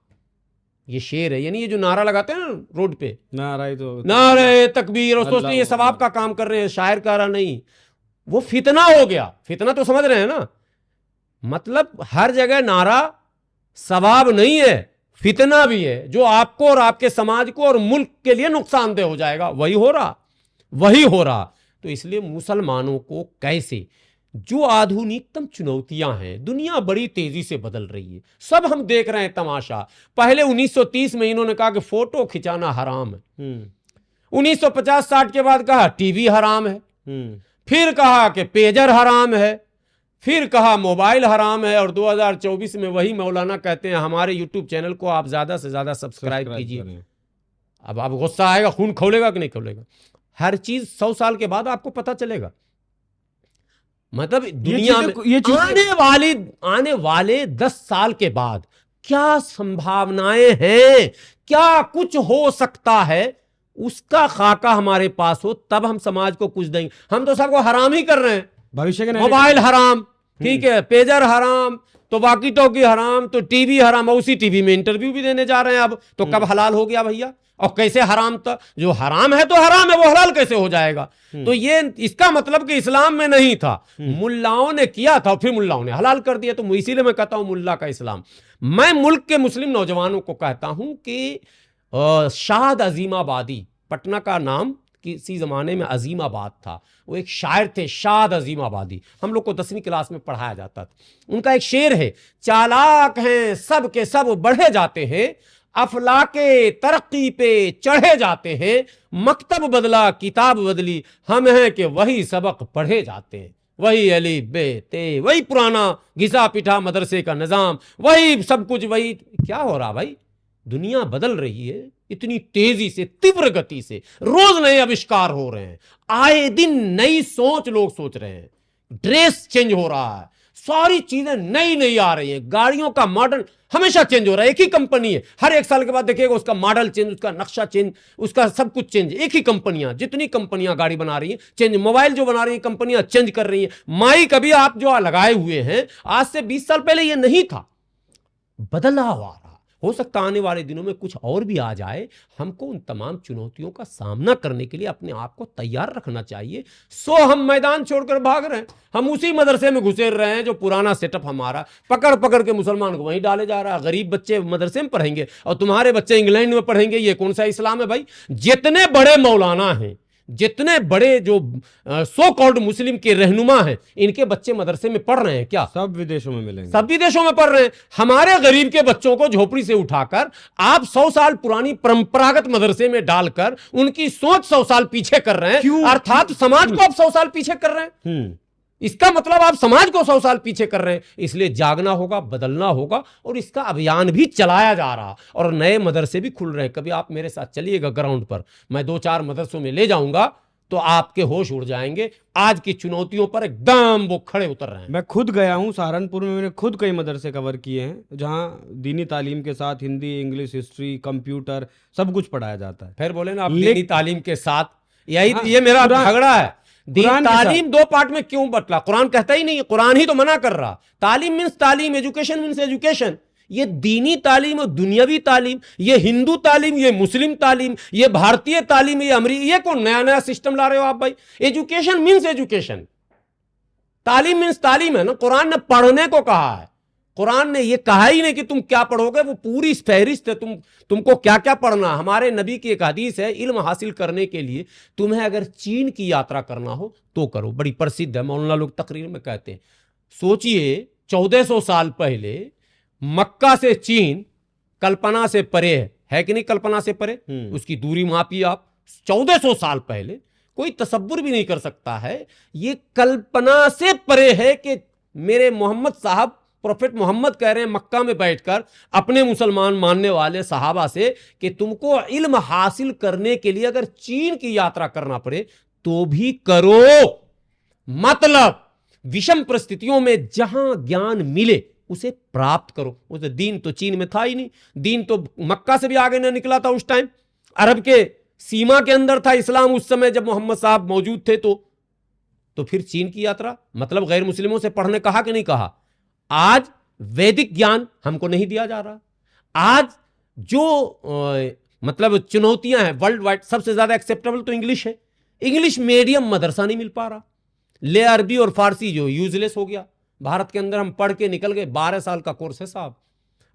ये शेर है, यानी ये जो नारा लगाते हैं ना रोड पे, नारे तकबीर, और सोचते हैं ये सवाब का काम कर रहे हैं। शायर कह रहा नहीं, वो फितना हो गया। फितना तो समझ रहे हैं ना, मतलब हर जगह नारा सवाब नहीं है, फितना भी है, जो आपको और आपके समाज को और मुल्क के लिए नुकसानदेह हो जाएगा। वही हो रहा। तो इसलिए मुसलमानों को कैसे, जो आधुनिकतम चुनौतियां हैं, दुनिया बड़ी तेजी से बदल रही है, सब हम देख रहे हैं तमाशा। पहले 1930 में इन्होंने कहा कि फोटो खिंचाना हराम है, 1950-60 के बाद कहा टीवी हराम है, फिर कहा कि पेजर हराम है, फिर कहा मोबाइल हराम है, और 2024 में वही मौलाना कहते हैं हमारे यूट्यूब चैनल को आप ज्यादा से ज्यादा सब्सक्राइब कीजिए। अब आप गुस्सा आएगा, खून खौलेगा कि नहीं खौलेगा? हर चीज 100 साल के बाद आपको पता चलेगा। मतलब दुनिया में आने वाले 10 साल के बाद क्या संभावनाएं हैं, क्या कुछ हो सकता है, उसका खाका हमारे पास हो, तब हम समाज को कुछ देंगे। हम तो सबको हराम ही कर रहे हैं। भविष्य के मोबाइल हराम, ठीक है, पेजर हराम, तो वाकी टॉकी हराम, तो टीवी हराम, और उसी टीवी में इंटरव्यू भी देने जा रहे हैं अब। तो कब हलाल हो गया भैया? और कैसे हराम? था जो हराम है तो हराम है, वो हलाल कैसे हो जाएगा? तो ये इसका मतलब कि इस्लाम में नहीं था, मुल्लाओं ने किया था, फिर मुल्लाओं ने हलाल कर दिया। तो इसीलिए मैं कहता हूं मुल्ला का इस्लाम। मैं मुल्क के मुस्लिम नौजवानों को कहता हूं कि शाद अजीमाबादी, पटना का नाम किसी जमाने में अजीमाबाद था, वो एक शायर थे शाद अजीमाबादी, हम लोग को 10वीं क्लास में पढ़ाया जाता था। उनका एक शेर है, चालाक हैं सब के सब बढ़े जाते हैं, अफलाके तरक्की पे चढ़े जाते हैं, मकतब बदला किताब बदली, हम हैं कि वही सबक पढ़े जाते हैं, वही अली बे ते, वही पुराना घिसा पिटा मदरसे का निजाम, वही सब कुछ। वही क्या हो रहा भाई? दुनिया बदल रही है इतनी तेजी से, तीव्र गति से, रोज नए आविष्कार हो रहे हैं, आए दिन नई सोच लोग सोच रहे हैं, ड्रेस चेंज हो रहा है, सारी चीजें नई नई आ रही हैं, गाड़ियों का मॉडल हमेशा चेंज हो रहा है। एक ही कंपनी है, हर 1 साल के बाद देखिएगा उसका मॉडल चेंज, उसका नक्शा चेंज, उसका सब कुछ चेंज। एक ही कंपनियां, जितनी कंपनियां गाड़ी बना रही हैं चेंज, मोबाइल जो बना रही हैं कंपनियां चेंज कर रही हैं। माइक अभी आप जो लगाए हुए हैं, आज से 20 साल पहले ये नहीं था, बदलाव आ रहा। हो सकता आने वाले दिनों में कुछ और भी आ जाए। हमको उन तमाम चुनौतियों का सामना करने के लिए अपने आप को तैयार रखना चाहिए। हम मैदान छोड़कर भाग रहे हैं, हम उसी मदरसे में घुसेर रहे हैं जो पुराना सेटअप हमारा पकड़ पकड़ के मुसलमान को वहीं डाले जा रहा है। गरीब बच्चे मदरसे में पढ़ेंगे और तुम्हारे बच्चे इंग्लैंड में पढ़ेंगे, ये कौन सा इस्लाम है भाई? जितने बड़े मौलाना हैं, जितने बड़े जो सो कॉल्ड मुस्लिम के रहनुमा हैं, इनके बच्चे मदरसे में पढ़ रहे हैं क्या? सब विदेशों में मिलेंगे, सब विदेशों में पढ़ रहे हैं। हमारे गरीब के बच्चों को झोपड़ी से उठाकर आप 100 साल पुरानी परंपरागत मदरसे में डालकर उनकी सोच 100 साल पीछे कर रहे हैं, अर्थात समाज को आप 100 साल पीछे कर रहे हैं। इसका मतलब आप समाज को 100 साल पीछे कर रहे हैं। इसलिए जागना होगा, बदलना होगा, और इसका अभियान भी चलाया जा रहा, और नए मदरसे भी खुल रहे हैं। कभी आप मेरे साथ चलिएगा ग्राउंड पर, मैं 2-4 मदरसों में ले जाऊंगा तो आपके होश उड़ जाएंगे। आज की चुनौतियों पर एकदम वो खड़े उतर रहे हैं। मैं खुद गया हूँ सहारनपुर में, मैंने खुद कई मदरसे कवर किए हैं जहाँ दीनी तालीम के साथ हिंदी, इंग्लिश, हिस्ट्री, कंप्यूटर सब कुछ पढ़ाया जाता है। फिर बोले ना आप लेक- दीनी तालीम के साथ, यही हाँ, ये मेरा कुरान- झगड़ा है। दीन कुरान के साथ। तालीम 2 पार्ट में क्यों बटला? कुरान कहता ही नहीं है, कुरान ही तो मना कर रहा। तालीम मीन्स तालीम, एजुकेशन मीन्स एजुकेशन। ये दीनी तालीम और दुनियावी तालीम, ये हिंदू तालीम, ये मुस्लिम तालीम, ये भारतीय तालीम, ये अमरीकी, ये कौन नया नया सिस्टम ला रहे हो आप भाई? एजुकेशन मीन्स एजुकेशन, तालीम मीन्स तालीम है ना। कुरान ने पढ़ने को कहा है, कुरान ने यह कहा ही नहीं कि तुम क्या पढ़ोगे, वो पूरी फहरिस्त है तुमको क्या क्या पढ़ना। हमारे नबी की एक हदीस है, इल्म हासिल करने के लिए तुम्हें अगर चीन की यात्रा करना हो तो करो, बड़ी प्रसिद्ध है, मौलाना लोग तकरीर में कहते हैं। सोचिए 1400 साल पहले मक्का से चीन कल्पना से परे है कि नहीं? कल्पना से परे, उसकी दूरी मापिए आप। 1400 साल पहले कोई तसव्वुर भी नहीं कर सकता है, ये कल्पना से परे है कि मेरे मोहम्मद साहब, प्रोफेट मोहम्मद कह रहे हैं मक्का में बैठकर अपने मुसलमान मानने वाले सहाबा से कि तुमको इल्म हासिल करने के लिए अगर चीन की यात्रा करना पड़े तो भी करो। मतलब विषम परिस्थितियों में जहां ज्ञान मिले उसे प्राप्त करो। उसे दीन तो चीन में था ही नहीं, दीन तो मक्का से भी आगे न निकला था। उस टाइम अरब के सीमा के अंदर था इस्लाम उस समय जब मोहम्मद साहब मौजूद थे। तो फिर चीन की यात्रा, मतलब गैर मुस्लिमों से पढ़ने कहा कि नहीं कहा? आज वैदिक ज्ञान हमको नहीं दिया जा रहा। आज जो मतलब चुनौतियां हैं वर्ल्ड वाइड, सबसे ज्यादा एक्सेप्टेबल तो इंग्लिश है। इंग्लिश मीडियम मदरसा नहीं मिल पा रहा। ले अरबी और फारसी जो यूजलेस हो गया। भारत के अंदर हम पढ़ के निकल गए, 12 साल का कोर्स है साहब,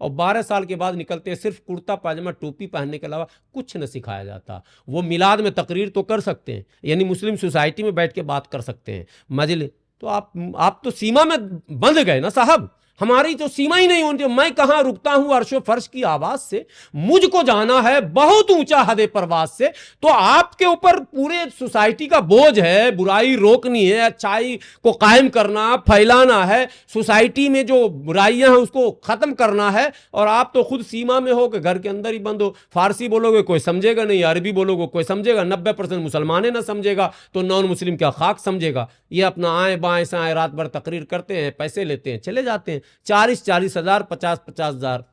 और 12 साल के बाद निकलते हैं सिर्फ कुर्ता पायजामा टोपी पहनने के अलावा कुछ न सिखाया जाता। वो मिलाद में तकरीर तो कर सकते हैं, यानी मुस्लिम सोसाइटी में बैठ के बात कर सकते हैं, मजलिस। तो आप तो सीमा में बंध गए ना साहब, हमारी तो सीमा ही नहीं होती। मैं कहां रुकता हूं अर्शो फर्श की आवाज से, मुझको जाना है बहुत ऊंचा हदे परवाज से। तो आपके ऊपर पूरे सोसाइटी का बोझ है, बुराई रोकनी है, अच्छाई को कायम करना, फैलाना है, सोसाइटी में जो बुराइयां हैं उसको खत्म करना है। और आप तो खुद सीमा में हो कि घर के अंदर ही बंद हो। फारसी बोलोगे कोई समझेगा नहीं, अरबी बोलोगे कोई समझेगा, 90% मुसलमान ना समझेगा तो नॉन मुस्लिम क्या खाक समझेगा। ये अपना आए बाएं से आए रात भर तकरीर करते हैं, पैसे लेते हैं, चले जाते हैं। 40-40 हज़ार, 50-50 हज़ार।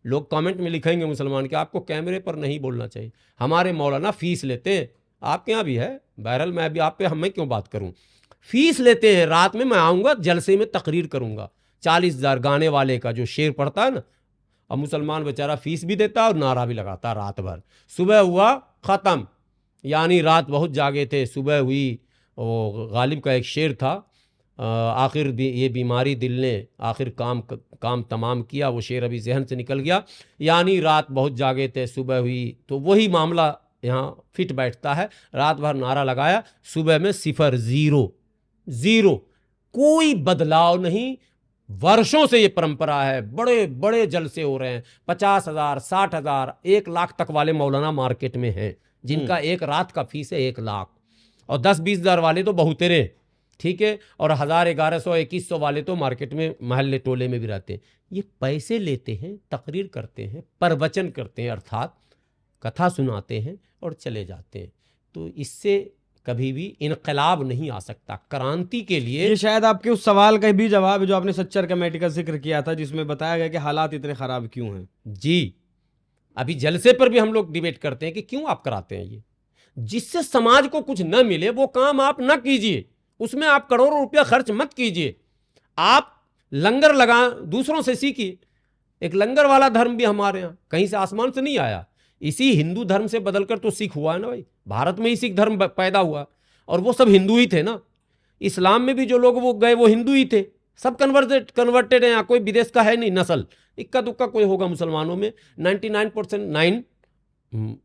लोग कमेंट में लिखेंगे मुसलमान के, आपको कैमरे पर नहीं बोलना चाहिए। हमारे मौलाना फीस लेते हैं, आपके यहाँ भी है, बहरहाल मैं भी आप पे मैं क्यों बात करूं। फीस लेते हैं, रात में मैं आऊँगा जलसे में तकरीर करूँगा, 40,000 गाने वाले का जो शेर पढ़ता है ना। अब मुसलमान बेचारा फीस भी देता और नारा भी लगाता रात भर। सुबह हुआ ख़त्म, यानी रात बहुत जागे थे, सुबह हुई। वो गालिब का एक शेर था, आखिर ये बीमारी दिल ने आखिर काम तमाम किया। वो शेर अभी जहन से निकल गया, यानी रात बहुत जागे थे सुबह हुई। तो वही मामला यहाँ फिट बैठता है। रात भर नारा लगाया, सुबह में 0 0, कोई बदलाव नहीं। वर्षों से ये परंपरा है, बड़े बड़े जलसे हो रहे हैं। 50,000, 60,000, 1 लाख तक वाले मौलाना मार्केट में हैं, जिनका एक रात का फीस है 1 लाख। और 10-20 हज़ार वाले तो बहुतेरे, ठीक है। और 1000, 1100, 2100 वाले तो मार्केट में महल्ले टोले में भी रहते हैं। ये पैसे लेते हैं, तकरीर करते हैं, प्रवचन करते हैं, अर्थात कथा सुनाते हैं और चले जाते हैं। तो इससे कभी भी इनकलाब नहीं आ सकता। क्रांति के लिए ये शायद आपके उस सवाल का भी जवाब है जो आपने सच्चर कमेटी का जिक्र किया था, जिसमें बताया गया कि हालात इतने खराब क्यों हैं। जी, अभी जलसे पर भी हम लोग डिबेट करते हैं कि क्यों आप कराते हैं ये। जिससे समाज को कुछ न मिले वो काम आप न कीजिए, उसमें आप करोड़ों रुपया खर्च मत कीजिए। आप लंगर लगा दूसरों से सीखिए। एक लंगर वाला धर्म भी हमारे यहाँ कहीं से आसमान से नहीं आया, इसी हिंदू धर्म से बदलकर तो सिख हुआ है ना भाई। भारत में ही सिख धर्म पैदा हुआ और वो सब हिंदू ही थे ना। इस्लाम में भी जो लोग वो गए वो हिंदू ही थे, सब कन्वर्टेड हैं। यहाँ कोई विदेश का है नहीं नस्ल, इक्का दुक्का कोई होगा मुसलमानों में। 99%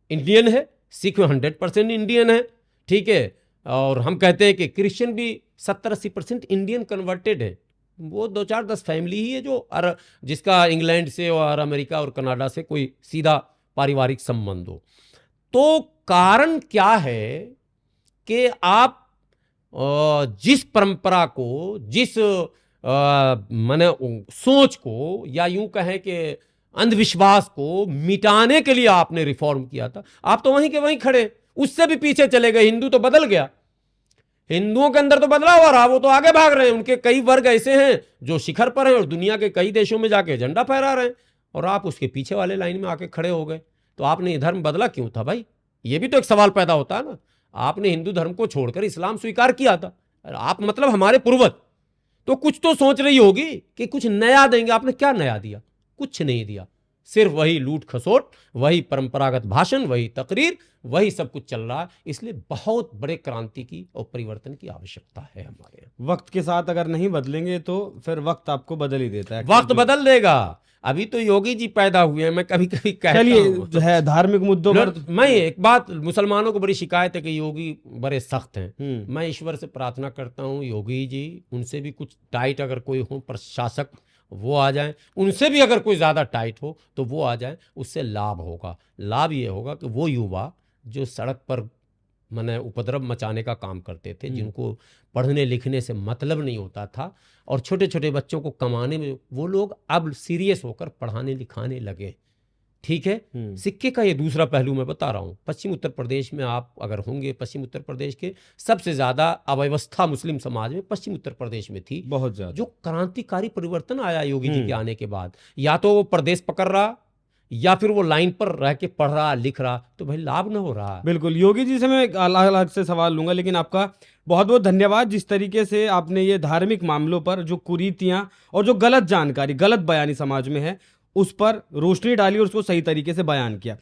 इंडियन है, सिख 100% इंडियन है, ठीक है। और हम कहते हैं कि क्रिश्चियन भी 70-80% इंडियन कन्वर्टेड है। वो 2-4-10 फैमिली ही है जो जिसका इंग्लैंड से और अमेरिका और कनाडा से कोई सीधा पारिवारिक संबंध हो। तो कारण क्या है कि आप जिस परंपरा को, जिस माने सोच को, या यूं कहें कि अंधविश्वास को मिटाने के लिए आपने रिफॉर्म किया था, आप तो वहीं के वहीं खड़े, उससे भी पीछे चले गए। हिंदू तो बदल गया, हिंदुओं के अंदर तो बदलाव हो रहा, वो तो आगे भाग रहे हैं। उनके कई वर्ग ऐसे हैं जो शिखर पर हैं और दुनिया के कई देशों में जाके झंडा फहरा रहे हैं, और आप उसके पीछे वाले लाइन में आके खड़े हो गए। तो आपने ये धर्म बदला क्यों था भाई? ये भी तो एक सवाल पैदा होता है ना। आपने हिंदू धर्म को छोड़कर इस्लाम स्वीकार किया था, आप मतलब हमारे पूर्वज, तो कुछ तो सोच रही होगी कि कुछ नया देंगे। आपने क्या नया दिया? कुछ नहीं दिया, सिर्फ वही लूट खसोट, वही परंपरागत भाषण, वही तकरीर, वही सब कुछ चल रहा है। इसलिए बहुत बड़े क्रांति की और परिवर्तन की आवश्यकता है हमारे यहाँ। वक्त के साथ अगर नहीं बदलेंगे तो फिर वक्त आपको बदल ही देता है। वक्त बदल देगा। अभी तो योगी जी पैदा हुए हैं, मैं कभी कभी कहता चलिए हूं, जो है धार्मिक मुद्दों पर मैं एक बात, मुसलमानों को बड़ी शिकायत है कि योगी बड़े सख्त हैं। मैं ईश्वर से प्रार्थना करता हूं योगी जी उनसे भी कुछ टाइट अगर कोई हो प्रशासक, वो आ जाएं। उनसे भी अगर कोई ज़्यादा टाइट हो तो वो आ जाएं, उससे लाभ होगा। लाभ ये होगा कि वो युवा जो सड़क पर माने उपद्रव मचाने का काम करते थे, जिनको पढ़ने लिखने से मतलब नहीं होता था और छोटे छोटे बच्चों को कमाने में, वो लोग अब सीरियस होकर पढ़ाने लिखाने लगे। ठीक है, सिक्के का ये दूसरा पहलू मैं बता रहा हूँ। पश्चिम उत्तर प्रदेश में आप अगर होंगे, पश्चिम उत्तर प्रदेश के सबसे ज़्यादा अव्यवस्था मुस्लिम समाज में पश्चिम उत्तर प्रदेश में थी, बहुत ज़्यादा। जो क्रांतिकारी परिवर्तन आया योगी जी के आने के बाद, या तो वो प्रदेश पकड़ रहा या फिर वो लाइन पर रह के पढ़ रहा लिख रहा, तो भाई लाभ ना हो रहा। बिल्कुल, योगी जी से मैं एक अलग अलग से सवाल लूंगा, लेकिन आपका बहुत बहुत धन्यवाद जिस तरीके से आपने ये धार्मिक मामलों पर जो कुरीतियां और जो गलत जानकारी, गलत बयानी समाज में है, उस पर रोशनी डाली और उसको सही तरीके से बयान किया।